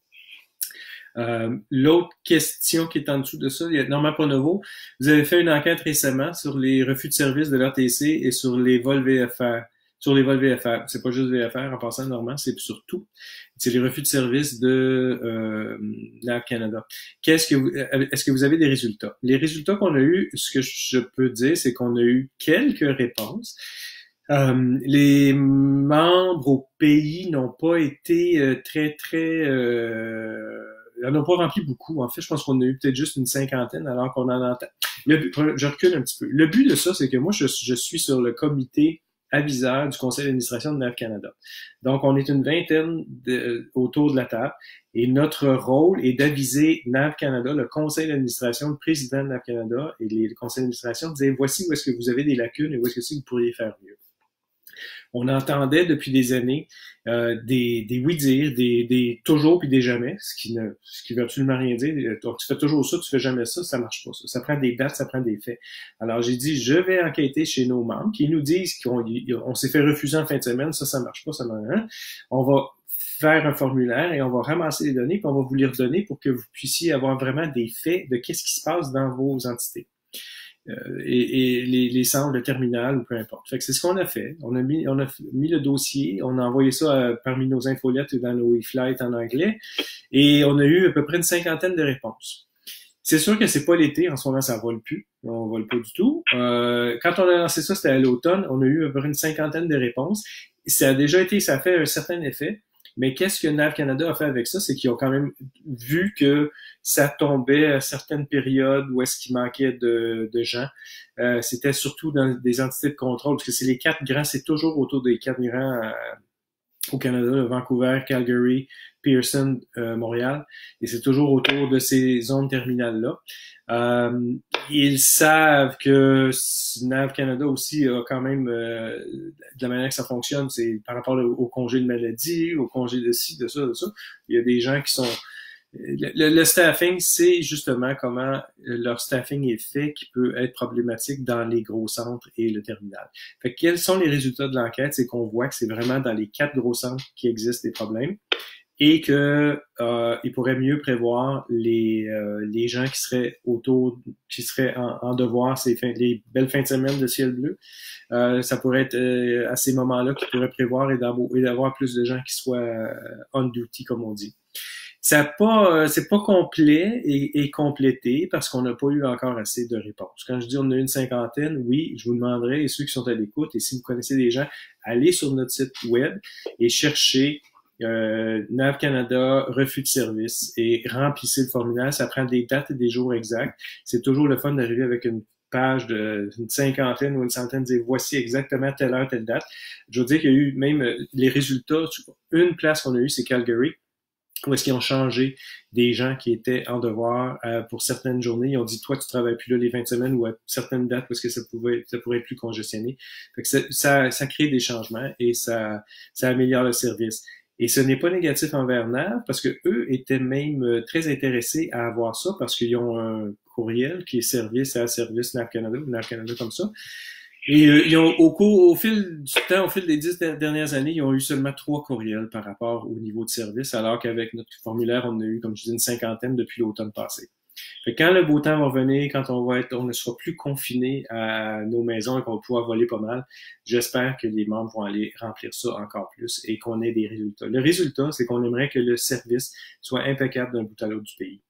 L'autre question qui est en dessous de ça, il y a Normand Pronovo. Vous avez fait une enquête récemment sur les refus de service de l'RTC et sur les vols VFR. Sur les vols VFR. C'est pas juste VFR en passant, Normand, c'est surtout. C'est les refus de service de l'Air Canada. Est-ce que vous avez des résultats? Les résultats qu'on a eus, ce que je peux dire, c'est qu'on a eu quelques réponses. Les membres au pays n'ont pas été ils n'en ont pas rempli beaucoup. En fait, je pense qu'on a eu peut-être juste une cinquantaine, alors qu'on en entend. Je recule un petit peu. Le but de ça, c'est que moi, je suis sur le comité aviseur du conseil d'administration de NAV Canada. Donc, on est une vingtaine autour de la table. Et notre rôle est d'aviser NAV Canada, le conseil d'administration, le président de NAV Canada et les conseils d'administration, de dire voici où est-ce que vous avez des lacunes et où est-ce que vous pourriez faire mieux. On entendait depuis des années des oui-dire, des toujours puis des jamais, ce qui veut absolument rien dire. Donc, tu fais toujours ça, tu fais jamais ça, ça marche pas. Ça prend des dates, ça prend des faits. Alors, j'ai dit, je vais enquêter chez nos membres qui nous disent qu'on s'est fait refuser en fin de semaine, ça marche pas, ça marche pas. On va faire un formulaire et on va ramasser les données puis on va vous les redonner pour que vous puissiez avoir vraiment des faits de qu'est-ce qui se passe dans vos entités. Et les centres de terminal ou peu importe. Fait que c'est ce qu'on a fait. On a mis le dossier, on a envoyé ça parmi nos infolettes dans nos e-flights en anglais et on a eu à peu près une cinquantaine de réponses. C'est sûr que c'est pas l'été, en ce moment ça vole plus, on vole pas du tout. Quand on a lancé ça, c'était à l'automne, on a eu à peu près une cinquantaine de réponses. Ça a fait un certain effet. Mais qu'est-ce que NAV Canada a fait avec ça? C'est qu'ils ont quand même vu que ça tombait à certaines périodes où est-ce qu'il manquait de gens. C'était surtout dans des entités de contrôle, parce que c'est les quatre grands, c'est toujours autour des quatre grands au Canada, Vancouver, Calgary, Pearson, Montréal. Et c'est toujours autour de ces zones terminales-là. Ils savent que NAV Canada aussi a quand même, de la manière que ça fonctionne, c'est par rapport au congé de maladie, au congé de ci, de ça, de ça. Il y a des gens qui sont... Le staffing, c'est justement comment leur staffing est fait qui peut être problématique dans les gros centres et le terminal. Fait que quels sont les résultats de l'enquête? C'est qu'on voit que c'est vraiment dans les 4 gros centres qui existent des problèmes et que il pourrait mieux prévoir les gens qui seraient en devoir les belles fins de semaine de ciel bleu. Ça pourrait être à ces moments-là qu'ils pourraient prévoir et d'avoir plus de gens qui soient on duty, comme on dit. C'est pas complet et complété parce qu'on n'a pas eu encore assez de réponses. Quand je dis on a eu une cinquantaine, oui, je vous demanderai, et ceux qui sont à l'écoute, et si vous connaissez des gens, allez sur notre site web et cherchez NAV Canada, refus de service et remplissez le formulaire. Ça prend des dates et des jours exacts. C'est toujours le fun d'arriver avec une page d'une cinquantaine ou une centaine, dire voici exactement telle heure, telle date. Je veux dire qu'il y a eu même les résultats. Une place qu'on a eue, c'est Calgary, où est-ce qu'ils ont changé des gens qui étaient en devoir pour certaines journées. Ils ont dit, toi, tu travailles plus là les fins de semaine ou à certaines dates parce que ça pourrait être plus congestionné. Fait que ça crée des changements et ça améliore le service. Et ce n'est pas négatif envers NAV parce que eux étaient même très intéressés à avoir ça parce qu'ils ont un courriel qui est service à service NAV Canada ou NAV Canada comme ça. Et ils ont au fil du temps, au fil des 10 dernières années, ils ont eu seulement 3 courriels par rapport au niveau de service, alors qu'avec notre formulaire, on a eu, comme je dis, une cinquantaine depuis l'automne passé. Fait que quand le beau temps va venir, quand on ne sera plus confiné à nos maisons et qu'on va pouvoir voler pas mal, j'espère que les membres vont aller remplir ça encore plus et qu'on ait des résultats. Le résultat, c'est qu'on aimerait que le service soit impeccable d'un bout à l'autre du pays.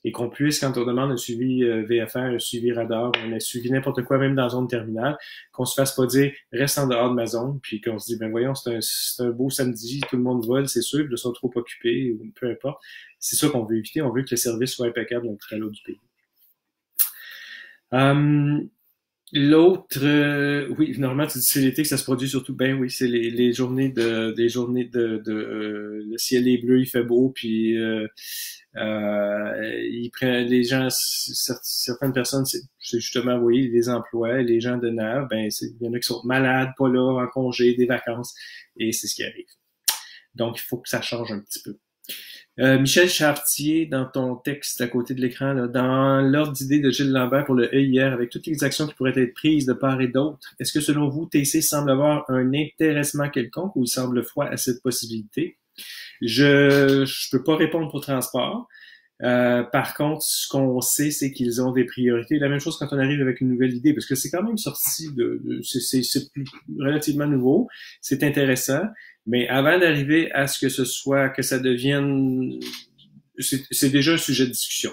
et qu'on puisse, quand on demande un suivi VFR, un suivi radar, un suivi n'importe quoi, même dans la zone terminale, qu'on se fasse pas dire reste en dehors de ma zone, puis qu'on se dit ben voyons, c'est un beau samedi, tout le monde vole, c'est sûr, puis ils sont trop occupés, ou peu importe. C'est ça qu'on veut éviter, on veut que le service soit impeccable dans tout à l'autre du pays. L'autre, oui, normalement, tu dis c'est l'été que ça se produit surtout. Ben oui, c'est les journées des journées le ciel est bleu, il fait beau, puis il prend les gens, certaines personnes, c'est justement, oui, les emplois, les gens de NAV, ben il y en a qui sont malades, pas là, en congé, des vacances, et c'est ce qui arrive. Donc, il faut que ça change un petit peu. Michel Chartier, dans ton texte à côté de l'écran, là, dans l'ordre d'idée de Gilles Lambert pour le EIR, avec toutes les actions qui pourraient être prises de part et d'autre, est-ce que selon vous, TC semble avoir un intéressement quelconque ou il semble froid à cette possibilité? Je peux pas répondre pour transport. Par contre, ce qu'on sait, c'est qu'ils ont des priorités. La même chose quand on arrive avec une nouvelle idée, parce que c'est quand même sorti c'est relativement nouveau, c'est intéressant, mais avant d'arriver à ce que ce soit, que ça devienne, c'est déjà un sujet de discussion.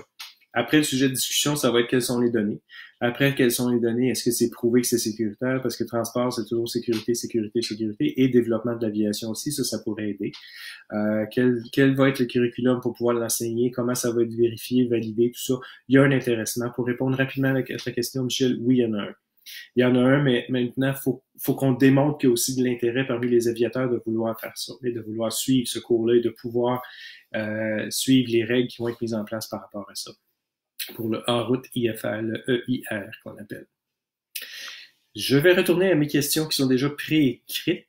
Après le sujet de discussion, ça va être quelles sont les données. Après, quelles sont les données? Est-ce que c'est prouvé que c'est sécuritaire? Parce que transport, c'est toujours sécurité, sécurité, sécurité, et développement de l'aviation aussi, ça pourrait aider. Quel va être le curriculum pour pouvoir l'enseigner? Comment ça va être vérifié, validé, tout ça? Il y a un intéressement. Pour répondre rapidement à ta question, Michel, oui, il y en a un. Il y en a un, mais maintenant, faut qu'on démontre qu'il y a aussi de l'intérêt parmi les aviateurs de vouloir faire ça, et de vouloir suivre ce cours-là et de pouvoir suivre les règles qui vont être mises en place par rapport à ça. Pour le en-route IFR, le EIR qu'on appelle. Je vais retourner à mes questions qui sont déjà préécrites.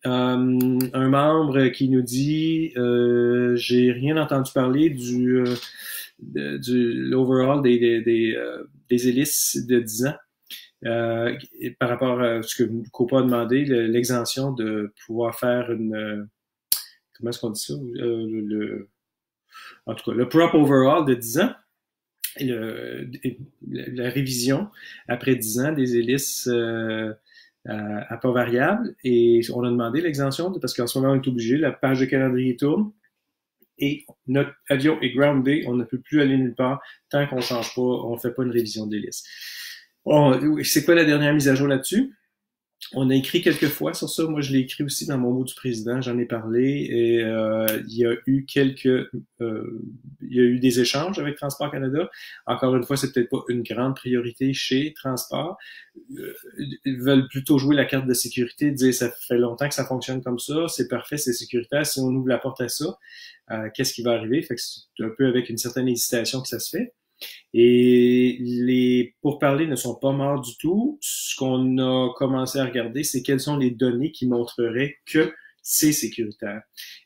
Un membre qui nous dit j'ai rien entendu parler du l'overall des hélices de 10 ans. Par rapport à ce que Copa a demandé, l'exemption de pouvoir faire une comment est-ce qu'on dit ça? En tout cas, le prop overall de 10 ans. La révision après 10 ans des hélices à pas variable, et on a demandé l'exemption parce qu'en ce moment on est obligé, la page de calendrier tourne et notre avion est groundé, on ne peut plus aller nulle part tant qu'on change pas, on fait pas une révision d'hélice. C'est quoi la dernière mise à jour là-dessus? On a écrit quelques fois sur ça. Moi, je l'ai écrit aussi dans mon mot du président. J'en ai parlé et il y a eu des échanges avec Transport Canada. Encore une fois, c'est peut-être pas une grande priorité chez Transport. Ils veulent plutôt jouer la carte de sécurité, dire ça fait longtemps que ça fonctionne comme ça, c'est parfait, c'est sécuritaire. Si on ouvre la porte à ça, qu'est-ce qui va arriver? Fait que c'est un peu avec une certaine hésitation que ça se fait. Et les pourparlers ne sont pas morts du tout. Ce qu'on a commencé à regarder, c'est quelles sont les données qui montreraient que c'est sécuritaire.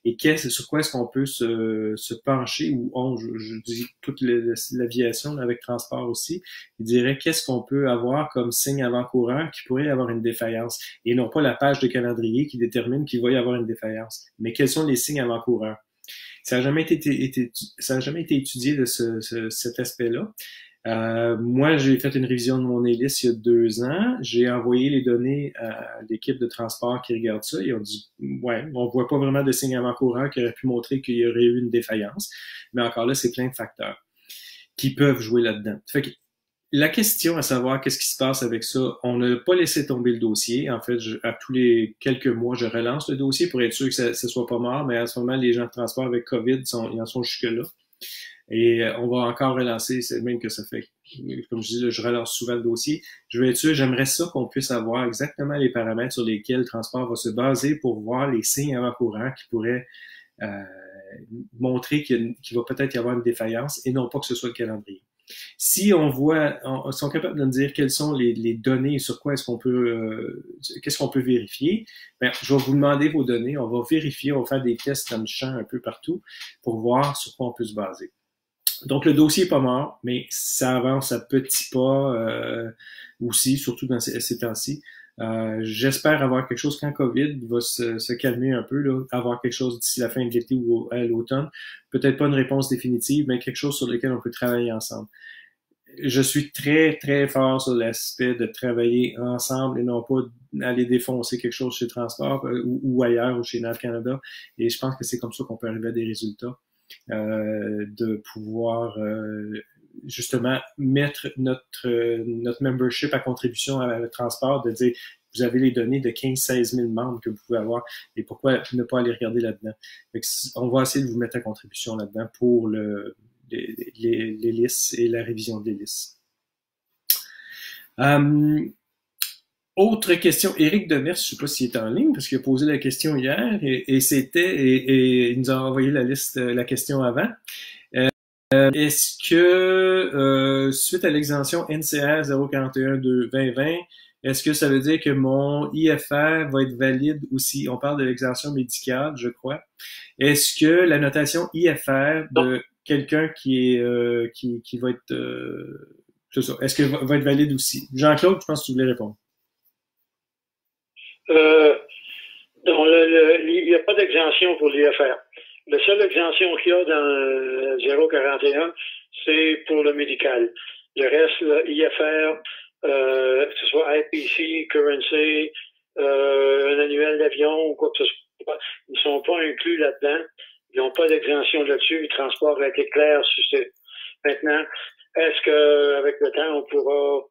Et sur quoi est-ce qu'on peut se pencher, ou je dis toute l'aviation avec transport aussi, il dirait qu'est-ce qu'on peut avoir comme signe avant-coureur qui pourrait y avoir une défaillance. Et non pas la page de calendrier qui détermine qu'il va y avoir une défaillance, mais quels sont les signes avant-coureurs. Ça n'a jamais été étudié de cet aspect-là. Moi, j'ai fait une révision de mon hélice il y a 2 ans. J'ai envoyé les données à l'équipe de transport qui regarde ça et on dit, ouais, on voit pas vraiment de signes avant-coureurs qui auraient pu montrer qu'il y aurait eu une défaillance. Mais encore là, c'est plein de facteurs qui peuvent jouer là-dedans. Fait que la question à savoir qu'est-ce qui se passe avec ça, on n'a pas laissé tomber le dossier. En fait, à tous les quelques mois, je relance le dossier pour être sûr que ça soit pas mort, mais à ce moment, les gens de transport avec COVID, ils en sont jusque-là. Et on va encore relancer, c'est même que ça fait, comme je dis, là, je relance souvent le dossier. Je vais être sûr, j'aimerais ça qu'on puisse avoir exactement les paramètres sur lesquels le transport va se baser pour voir les signes avant-coureurs qui pourraient montrer qu'il va peut-être y avoir une défaillance et non pas que ce soit le calendrier. Si on sont capables de nous dire quelles sont les données et sur quoi est-ce qu'on peut, qu'est-ce qu'on peut vérifier, ben, je vais vous demander vos données, on va vérifier, on va faire des tests dans le champ un peu partout pour voir sur quoi on peut se baser. Donc, le dossier est pas mort, mais ça avance à petits pas aussi, surtout dans ces temps-ci. J'espère avoir quelque chose quand COVID va se calmer un peu, là, avoir quelque chose d'ici la fin de l'été ou à l'automne. Peut-être pas une réponse définitive, mais quelque chose sur lequel on peut travailler ensemble. Je suis très, très fort sur l'aspect de travailler ensemble et non pas aller défoncer quelque chose chez Transport ou ailleurs ou chez NAV Canada. Et je pense que c'est comme ça qu'on peut arriver à des résultats. de pouvoir justement mettre notre membership à contribution à le transport, de dire vous avez les données de 15-16 000 membres que vous pouvez avoir et pourquoi ne pas aller regarder là-dedans. On va essayer de vous mettre à contribution là-dedans pour les listes et la révision des listes. Autre question, Éric Demers, je ne sais pas s'il est en ligne parce qu'il a posé la question hier et il nous a envoyé la question avant. Est-ce que suite à l'exemption NCR 041-2020, est-ce que ça veut dire que mon IFR va être valide aussi? On parle de l'exemption médicale, je crois. Est-ce que la notation IFR de quelqu'un qui va être c'est ça, est-ce que va être valide aussi? Jean-Claude, je pense que tu voulais répondre. Il n'y a pas d'exemption pour l'IFR. La seule exemption qu'il y a dans 041, c'est pour le médical. Le reste, le IFR, que ce soit IPC, Currency, un annuel d'avion ou quoi que ce soit, ils ne sont pas inclus là-dedans. Ils n'ont pas d'exemption là-dessus. Le transport a été clair sur ça. Maintenant, est-ce qu'avec le temps, on pourra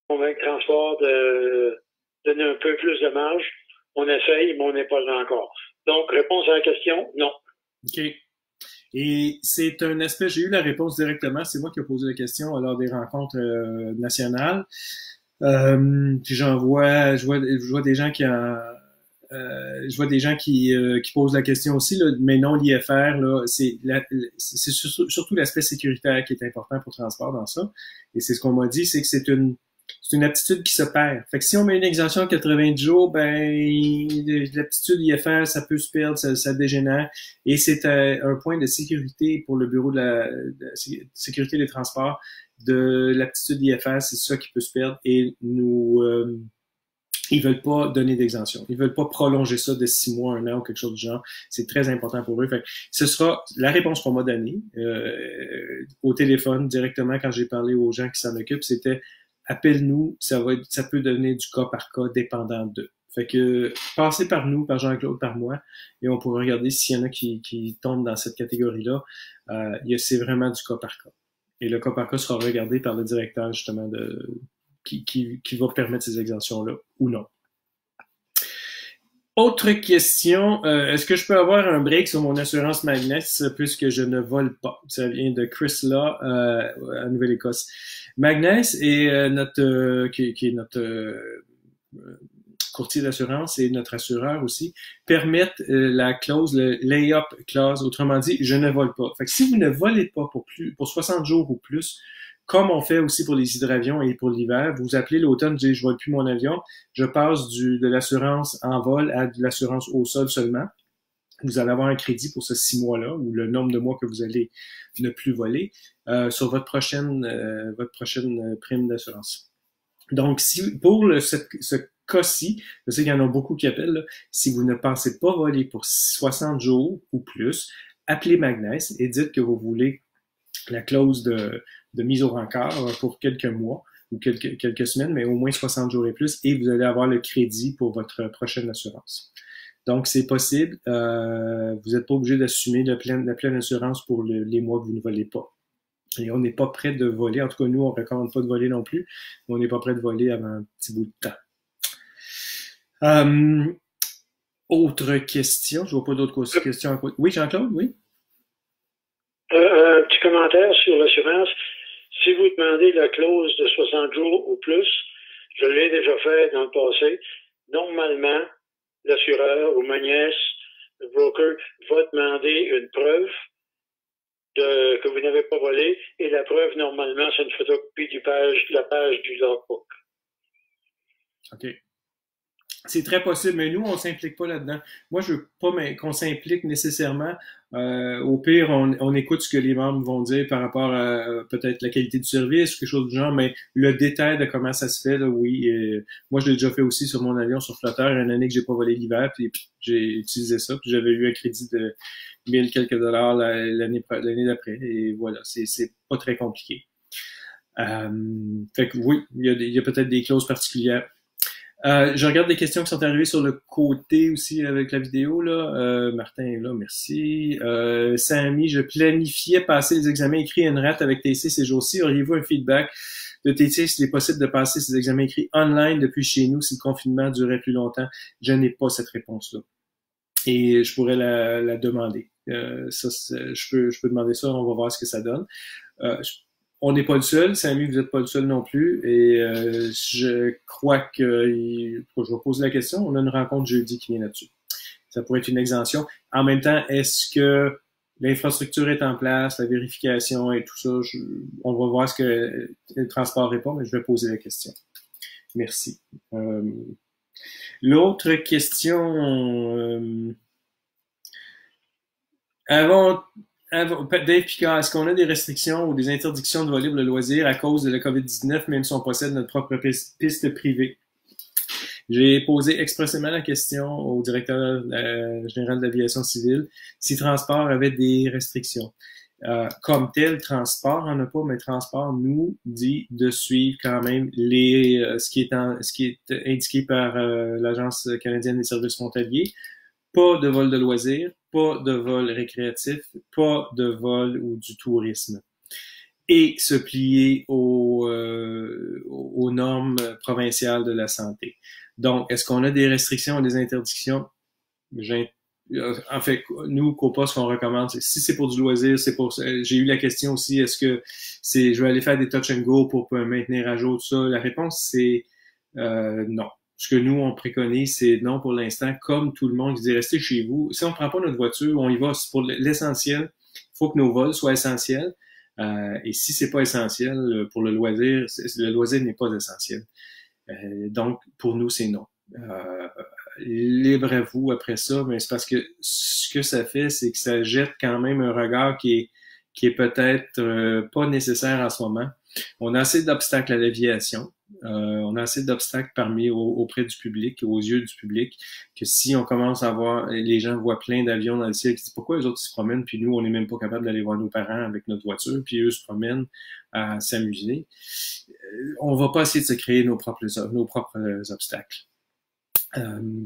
convaincre le transport de donner un peu plus de marge? On essaye, mais on n'est pas là encore. Donc, réponse à la question, non. OK. Et c'est un aspect, j'ai eu la réponse directement, c'est moi qui ai posé la question lors des rencontres nationales. Puis je vois des gens qui posent la question aussi, là, mais non, l'IFR, là, c'est surtout l'aspect sécuritaire qui est important pour le transport dans ça. Et c'est ce qu'on m'a dit, c'est que c'est une aptitude qui se perd. Fait que si on met une exemption à 90 jours, l'aptitude IFR, ça peut se perdre, ça dégénère. Et c'est un point de sécurité pour le bureau de la sécurité des transports de l'aptitude IFR, c'est ça qui peut se perdre. Et ils veulent pas donner d'exemption. Ils veulent pas prolonger ça de 6 mois, 1 an ou quelque chose du genre. C'est très important pour eux. Fait que ce sera la réponse qu'on m'a donnée au téléphone directement quand j'ai parlé aux gens qui s'en occupent. C'était appelle-nous, ça peut devenir du cas par cas dépendant d'eux. Fait que passez par nous, par Jean-Claude, par moi, et on pourra regarder s'il y en a qui tombent dans cette catégorie-là. C'est vraiment du cas par cas. Et le cas par cas sera regardé par le directeur justement qui va permettre ces exemptions-là ou non. Autre question, est-ce que je peux avoir un break sur mon assurance Magness puisque je ne vole pas? Ça vient de Chris Law à Nouvelle-Écosse. Magness est qui est notre courtier d'assurance et notre assureur aussi, permettent la clause, le lay-up clause, autrement dit, je ne vole pas. Fait que si vous ne volez pas pour 60 jours ou plus, comme on fait aussi pour les hydravions et pour l'hiver, vous appelez l'automne, vous dites je vole plus mon avion, je passe de l'assurance en vol à de l'assurance au sol seulement. Vous allez avoir un crédit pour ce 6 mois-là, ou le nombre de mois que vous allez ne plus voler, sur votre prochaine prime d'assurance. Donc, si pour ce cas-ci, je sais qu'il y en a beaucoup qui appellent, là, si vous ne pensez pas voler pour 60 jours ou plus, appelez Magness et dites que vous voulez la clause de mise au rencard pour quelques mois ou quelques semaines, mais au moins 60 jours et plus, et vous allez avoir le crédit pour votre prochaine assurance. Donc, c'est possible. Vous n'êtes pas obligé d'assumer la pleine assurance pour les mois que vous ne volez pas. Et on n'est pas prêt de voler. En tout cas, nous, on ne recommande pas de voler non plus, mais on n'est pas prêt de voler avant un petit bout de temps. Autre question. Je vois pas d'autres questions. Oui, Jean-Claude, oui? Un petit commentaire sur l'assurance. Si vous demandez la clause de 60 jours ou plus, je l'ai déjà fait dans le passé, normalement, l'assureur ou Magness, le broker, va demander une preuve que vous n'avez pas volé, et la preuve, normalement, c'est une photocopie de la page du logbook. OK. C'est très possible, mais nous, on s'implique pas là-dedans. Moi, je veux pas qu'on s'implique nécessairement. Au pire, on écoute ce que les membres vont dire par rapport à peut-être la qualité du service, quelque chose du genre, mais le détail de comment ça se fait, là, oui. Moi, je l'ai déjà fait aussi sur mon avion sur Flotteur, une année que j'ai pas volé l'hiver, puis j'ai utilisé ça, puis j'avais eu un crédit de 1000 quelques dollars l'année d'après, et voilà, c'est pas très compliqué. Fait que oui, il y a peut-être des clauses particulières. Je regarde des questions qui sont arrivées sur le côté aussi avec la vidéo, là. Martin est là, merci. Samy, je planifiais passer les examens écrits NRAT avec TC ces jours-ci. Auriez-vous un feedback de TC s'il est possible de passer ces examens écrits online depuis chez nous si le confinement durait plus longtemps? Je n'ai pas cette réponse-là. Et je pourrais la demander. Je peux demander ça, on va voir ce que ça donne. On n'est pas le seul, Samy, vous n'êtes pas le seul non plus, et je crois que, je vais poser la question, on a une rencontre jeudi qui vient là-dessus. Ça pourrait être une exemption. En même temps, est-ce que l'infrastructure est en place, la vérification et tout ça, on va voir ce que le transport répond, mais je vais poser la question. Merci. L'autre question, Dave Picard, est-ce qu'on a des restrictions ou des interdictions de voler pour le loisir à cause de la COVID-19, même si on possède notre propre piste privée? J'ai posé expressément la question au directeur général de l'aviation civile si Transport avait des restrictions. Comme tel, Transport en a pas, mais Transport nous dit de suivre quand même ce qui est indiqué par l'Agence canadienne des services frontaliers. Pas de vol de loisirs, pas de vol récréatif, pas de vol ou du tourisme. Et se plier aux normes provinciales de la santé. Donc, est-ce qu'on a des restrictions ou des interdictions? En fait, nous, Copa, ce qu'on recommande, c'est si c'est pour du loisir, j'ai eu la question aussi, est-ce que je vais aller faire des touch and go pour maintenir à jour tout ça? La réponse, c'est non. Ce que nous, on préconise, c'est non pour l'instant, comme tout le monde qui dit restez chez vous. Si on ne prend pas notre voiture, on y va, c'est pour l'essentiel. Il faut que nos vols soient essentiels. Et si c'est pas essentiel pour le loisir n'est pas essentiel. Donc, pour nous, c'est non. Libre à vous après ça, mais c'est parce que ce que ça fait, c'est que ça jette quand même un regard qui est peut-être pas nécessaire en ce moment. On a assez d'obstacles à l'aviation. On a assez d'obstacles auprès du public, aux yeux du public, que si on commence à voir, les gens voient plein d'avions dans le ciel, qui disent pourquoi les autres se promènent, puis nous, on n'est même pas capable d'aller voir nos parents avec notre voiture, puis eux se promènent à s'amuser. On va pas essayer de se créer nos propres obstacles.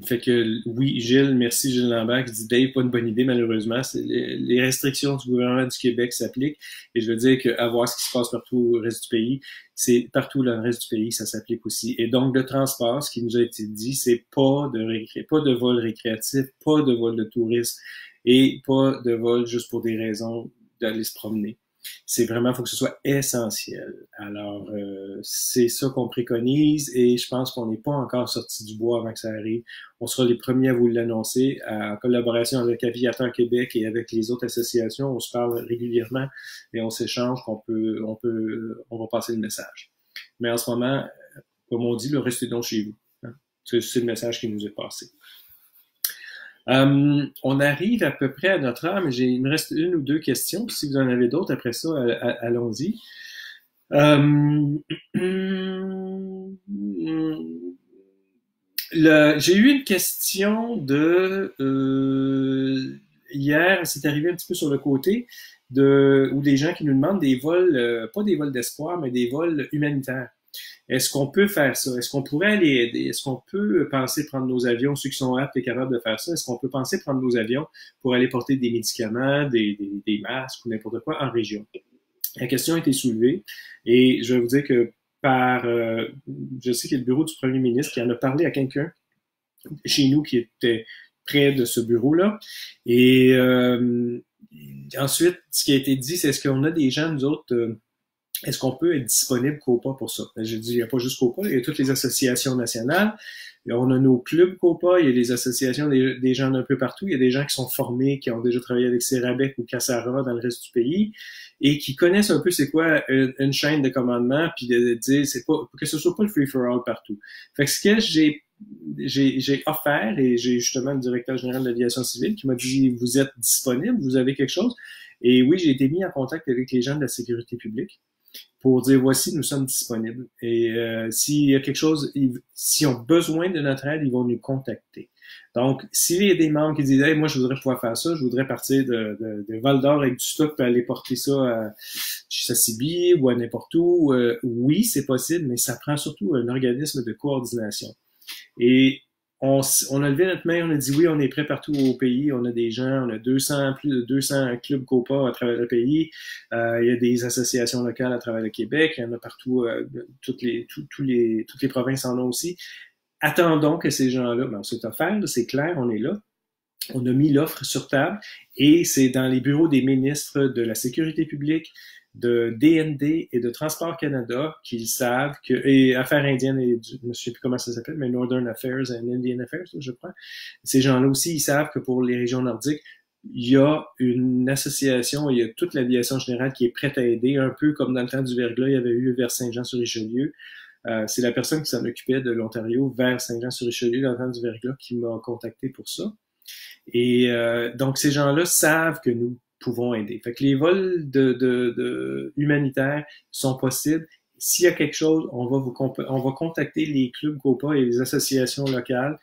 Fait que oui, Gilles, merci Gilles Lambert qui dit Dave, pas une bonne idée malheureusement. Les restrictions du gouvernement du Québec s'appliquent et je veux dire qu'à voir ce qui se passe partout au reste du pays, c'est partout dans le reste du pays, ça s'applique aussi. Et donc le transport, ce qui nous a été dit, c'est pas de vol récréatif, pas de vol de tourisme et pas de vol juste pour des raisons d'aller se promener. C'est vraiment, faut que ce soit essentiel. Alors, c'est ça qu'on préconise et je pense qu'on n'est pas encore sorti du bois avant que ça arrive. On sera les premiers à vous l'annoncer en collaboration avec Aviateur Québec et avec les autres associations. On se parle régulièrement et on s'échange on va passer le message. Mais en ce moment, comme on dit, restez donc chez vous. Hein? C'est le message qui nous est passé. On arrive à peu près à notre heure, mais il me reste une ou deux questions. Si vous en avez d'autres, après ça, allons-y. J'ai eu une question hier, c'est arrivé un petit peu sur le côté, ou des gens qui nous demandent des vols, pas des vols d'espoir, mais des vols humanitaires. Est-ce qu'on peut faire ça? Est-ce qu'on pourrait aller aider? Est-ce qu'on peut penser prendre nos avions, ceux qui sont aptes et capables de faire ça? Est-ce qu'on peut penser prendre nos avions pour aller porter des médicaments, des masques ou n'importe quoi en région? La question a été soulevée et je vais vous dire que je sais qu'il y a le bureau du premier ministre qui en a parlé à quelqu'un chez nous qui était près de ce bureau-là. Et ensuite, ce qui a été dit, c'est est-ce qu'on a des gens, nous autres, est-ce qu'on peut être disponible COPA pour ça? J'ai dit, il n'y a pas juste COPA, il y a toutes les associations nationales. On a nos clubs COPA, il y a les associations des gens d'un peu partout. Il y a des gens qui sont formés, qui ont déjà travaillé avec Cerabec ou Cassara dans le reste du pays et qui connaissent un peu c'est quoi une chaîne de commandement puis de dire c'est pas que ce soit pas le free-for-all partout. Fait que ce que j'ai offert et j'ai justement le directeur général de l'aviation civile qui m'a dit vous êtes disponible, vous avez quelque chose. Et oui, j'ai été mis en contact avec les gens de la sécurité publique pour dire voici, nous sommes disponibles. Et s'il y a quelque chose, s'ils ont besoin de notre aide, ils vont nous contacter. Donc, s'il y a des membres qui disent hey, moi, je voudrais pouvoir faire ça, je voudrais partir de Val-d'Or avec du stock pour aller porter ça à Sassibi ou à n'importe où, oui, c'est possible, mais ça prend surtout un organisme de coordination. Et on a levé notre main, on a dit oui, on est prêt partout au pays. On a des gens, on a plus de 200 clubs COPA à travers le pays. Il y a des associations locales à travers le Québec. Il y en a partout, toutes les provinces en ont aussi. Attendons que ces gens-là, on s'est offert, c'est clair, on est là. On a mis l'offre sur table et c'est dans les bureaux des ministres de la Sécurité publique, de DND et de Transport Canada qu'ils savent que, et Affaires indiennes et je ne sais plus comment ça s'appelle, mais Northern Affairs and Indian Affairs, je crois. Ces gens-là aussi, ils savent que pour les régions nordiques, il y a une association, il y a toute l'aviation générale qui est prête à aider, un peu comme dans le temps du verglas, il y avait eu vers Saint-Jean-sur-Richelieu. C'est la personne qui s'en occupait de l'Ontario vers Saint-Jean-sur-Richelieu dans le temps du verglas qui m'a contacté pour ça. Et donc, ces gens-là savent que nous pouvons aider. Fait que les vols humanitaires sont possibles. S'il y a quelque chose, on va contacter les clubs COPA et les associations locales,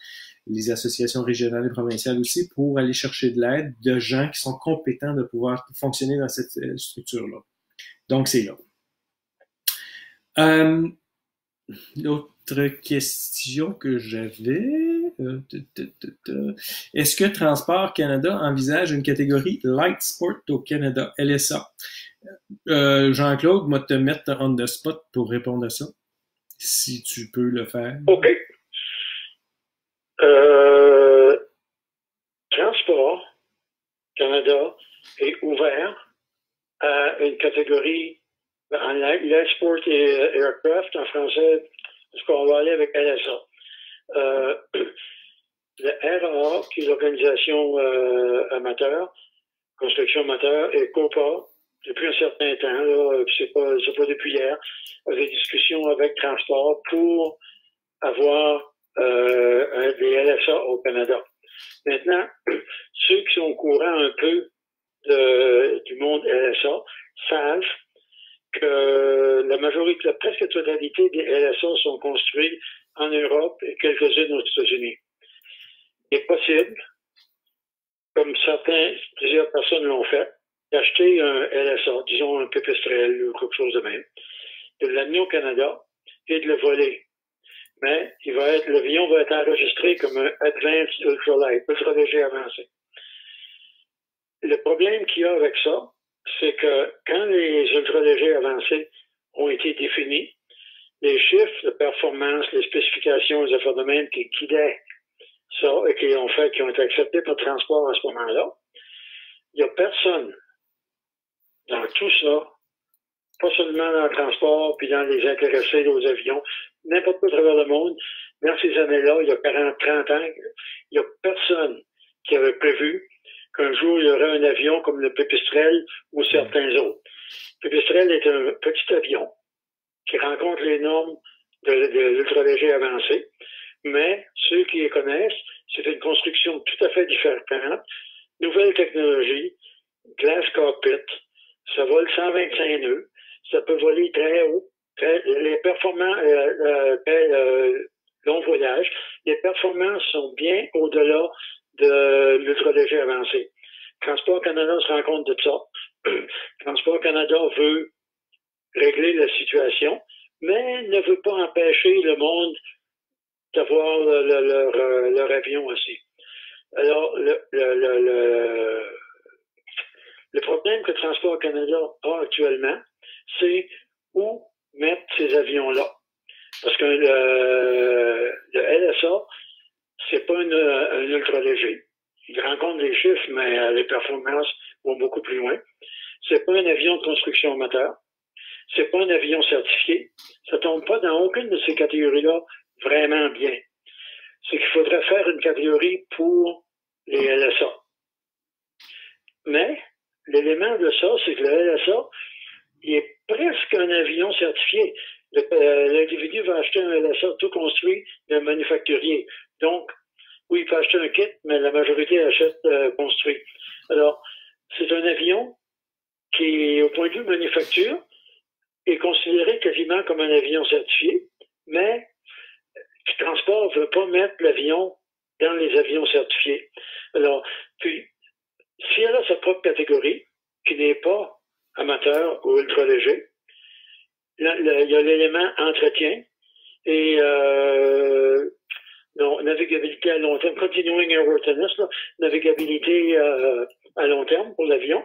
les associations régionales et provinciales aussi, pour aller chercher de l'aide de gens qui sont compétents de pouvoir fonctionner dans cette structure-là. Donc, c'est là. L'autre question que j'avais, est-ce que Transport Canada envisage une catégorie Light Sport au Canada, LSA? Jean-Claude, moi te mettre on the spot pour répondre à ça, si tu peux le faire. OK. Transport Canada est ouvert à une catégorie en Light Sport et Aircraft, en français, parce qu'on va aller avec LSA. Le RAA, qui est l'organisation amateur, construction amateur, et COPA, depuis un certain temps, là, c'est pas depuis hier, des discussions avec Transport pour avoir des LSA au Canada. Maintenant, ceux qui sont au courant un peu du monde LSA savent que la majorité, la presque totalité des LSA sont construits en Europe et quelques-unes aux États-Unis. Il est possible, comme plusieurs personnes l'ont fait, d'acheter un LSA, disons un Pipistrel ou quelque chose de même, de l'amener au Canada et de le voler. Mais l'avion va être enregistré comme un Advanced Ultralight, ultra léger avancé. Le problème qu'il y a avec ça, c'est que quand les ultra-légers avancés ont été définis, les chiffres de performance, les spécifications, les affaires de même qui guidaient ça et qui ont été acceptés par le transport à ce moment-là, il n'y a personne dans tout ça, pas seulement dans le transport, puis dans les intéressés aux avions, n'importe où à travers le monde, dans ces années-là, il y a 40, 30 ans, il n'y a personne qui avait prévu qu'un jour, il y aurait un avion comme le Pipistrel ou certains autres. Le Pipistrel est un petit avion qui rencontre les normes de l'ultra-léger avancé, mais ceux qui les connaissent, c'est une construction tout à fait différente, nouvelle technologie, glass cockpit, ça vole 125 nœuds, ça peut voler très haut, les performances, très long voyage, les performances sont bien au-delà de l'ultra-léger avancé. Transport Canada se rend compte de ça. Transport Canada veut régler la situation, mais ne veut pas empêcher le monde d'avoir leur avion aussi. Alors, le problème que Transport Canada a actuellement, c'est où mettre ces avions-là. Parce que le LSA, c'est pas un ultra-léger. Il rencontre des chiffres, mais les performances vont beaucoup plus loin. C'est pas un avion de construction amateur. C'est pas un avion certifié. Ça tombe pas dans aucune de ces catégories-là vraiment bien. C'est qu'il faudrait faire une catégorie pour les LSA. Mais, l'élément de ça, c'est que le LSA, il est presque un avion certifié. L'individu va acheter un LSA tout construit d'un manufacturier. Donc, oui, il peut acheter un kit, mais la majorité achète construit. Alors, c'est un avion qui, au point de vue manufacture, est considéré quasiment comme un avion certifié, mais Transport ne veut pas mettre l'avion dans les avions certifiés. Alors, puis, si elle a sa propre catégorie, qui n'est pas amateur ou ultra-léger, il y a l'élément entretien et Non, navigabilité à long terme, continuing airworthiness, là, navigabilité à long terme pour l'avion.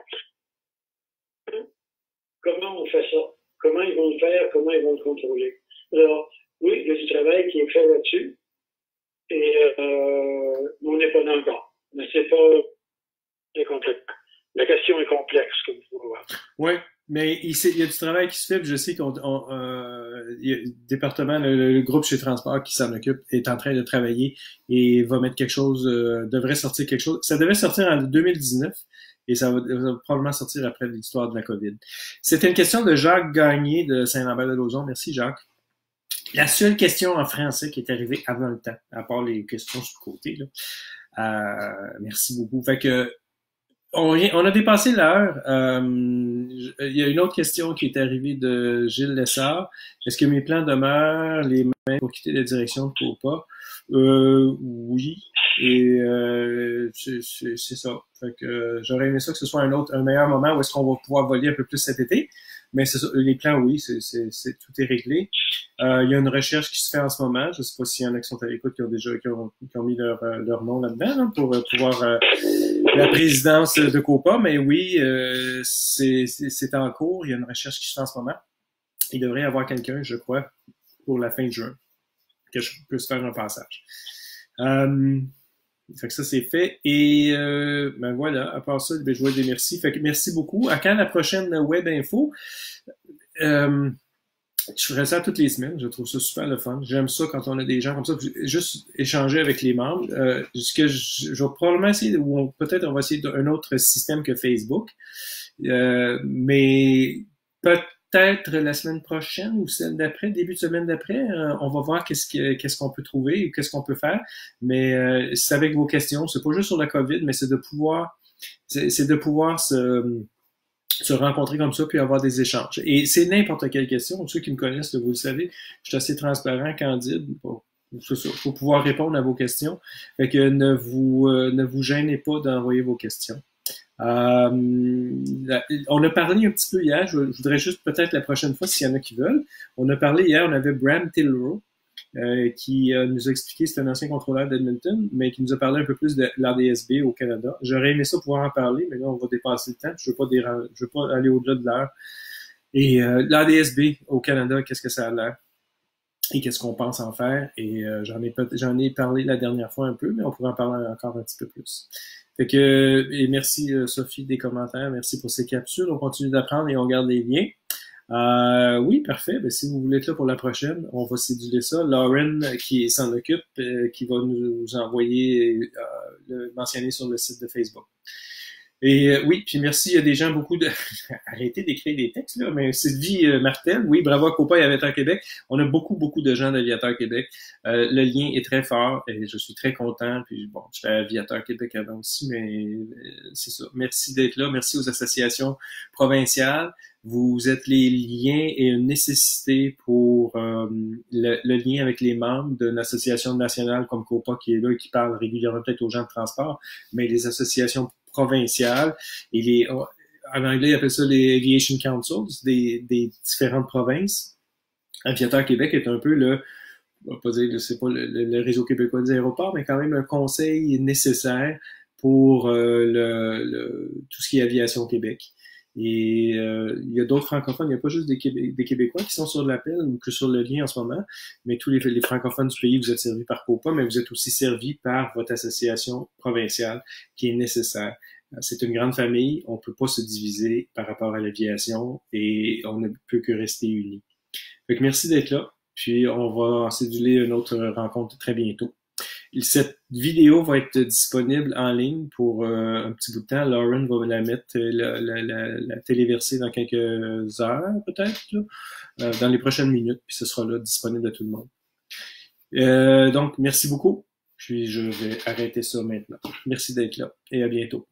Comment on fait ça? Comment ils vont le faire? Comment ils vont le contrôler? Alors, oui, il y a du travail qui est fait là-dessus. Et on n'est pas dans le cas. Mais c'est pas complexe. La question est complexe, comme vous pouvez voir. Oui, mais il y a du travail qui se fait. Puis je sais il y a le département, le groupe chez Transport qui s'en occupe, est en train de travailler et va mettre quelque chose, devrait sortir quelque chose. Ça devait sortir en 2019 et ça va probablement sortir après l'histoire de la COVID. C'était une question de Jacques Gagné de Saint-Lambert-de-Lauzon. Merci, Jacques. La seule question en français qui est arrivée avant le temps, à part les questions sur le côté, là. Merci beaucoup. Fait que on a dépassé l'heure. Il y a une autre question qui est arrivée de Gilles Lessard. Est-ce que mes plans demeurent les mêmes pour quitter la direction de Copa? Oui. Et c'est ça. Fait que j'aurais aimé ça que ce soit un meilleur moment où est-ce qu'on va pouvoir voler un peu plus cet été. Mais c'est ça, les plans, oui, tout est réglé. Il y a une recherche qui se fait en ce moment. Je sais pas s'il y en a qui sont à l'écoute qui ont mis leur nom là-dedans là, pour pouvoir la présidence de Copa, mais oui, c'est en cours. Il y a une recherche qui se fait en ce moment. Il devrait y avoir quelqu'un, je crois, pour la fin de juin, que je puisse faire un passage. Fait que ça, c'est fait. Et ben voilà, à part ça, ben, je vois des merci. Fait que merci beaucoup. À quand la prochaine web info? Je ferais ça toutes les semaines. Je trouve ça super le fun. J'aime ça quand on a des gens comme ça. Juste échanger avec les membres. Ce que je vais probablement essayer, ou peut-être on va essayer un autre système que Facebook. Mais peut-être la semaine prochaine ou celle d'après, début de semaine d'après, on va voir qu'est-ce qu'on peut trouver ou qu'est-ce qu'on peut faire. Mais c'est avec vos questions. C'est pas juste sur la COVID, mais c'est de pouvoir se rencontrer comme ça puis avoir des échanges. Et c'est n'importe quelle question. Ceux qui me connaissent, vous le savez, je suis assez transparent, candide. Bon, faut pouvoir répondre à vos questions. Fait que ne vous gênez pas d'envoyer vos questions. On a parlé un petit peu hier, je voudrais juste peut-être la prochaine fois s'il y en a qui veulent. On a parlé hier, on avait Bram Tillrow qui nous a expliqué, c'est un ancien contrôleur d'Edmonton, mais qui nous a parlé un peu plus de l'ADSB au Canada. J'aurais aimé ça pouvoir en parler, mais là, on va dépasser le temps. Je veux pas aller au-delà de l'heure. Et l'ADSB au Canada, qu'est-ce que ça a l'air? Et qu'est-ce qu'on pense en faire? Et j'en ai parlé la dernière fois un peu, mais on pourrait en parler encore un petit peu plus. Fait que, et merci Sophie des commentaires, merci pour ces capsules. On continue d'apprendre et on garde les liens. Oui, parfait. Ben, si vous voulez être là pour la prochaine, on va céduler ça. Lauren, qui s'en occupe, qui va nous envoyer le mentionner sur le site de Facebook. Et oui, puis merci, il y a des gens beaucoup de... Arrêtez d'écrire des textes, là, mais Sylvie Martel, oui, bravo à Copa et Aviateur Québec. On a beaucoup de gens d'Aviateur Québec. Le lien est très fort et je suis très content. Puis bon, j'étais à Aviateur Québec avant aussi, mais c'est ça. Merci d'être là. Merci aux associations provinciales. Vous êtes les liens et une nécessité pour le lien avec les membres d'une association nationale comme Copa qui est là et qui parle régulièrement peut-être aux gens de transport, mais les associations provinciales et en anglais, ils appellent ça les Aviation Councils des différentes provinces. Aviateur Québec est un peu on va pas dire, c'est pas le réseau québécois des aéroports, mais quand même un conseil nécessaire pour tout ce qui est Aviation Québec. Et il y a d'autres francophones, il n'y a pas juste des Québécois qui sont sur l'appel ou que sur le lien en ce moment, mais tous les francophones du pays, vous êtes servis par Copa, mais vous êtes aussi servis par votre association provinciale qui est nécessaire. C'est une grande famille, on ne peut pas se diviser par rapport à l'aviation et on ne peut que rester unis. Fait que merci d'être là, puis on va céduler une autre rencontre très bientôt. Cette vidéo va être disponible en ligne pour un petit bout de temps. Lauren va la mettre, la téléverser dans quelques heures, peut-être, dans les prochaines minutes, puis ce sera là disponible à tout le monde. Donc, merci beaucoup. Puis je vais arrêter ça maintenant. Merci d'être là et à bientôt.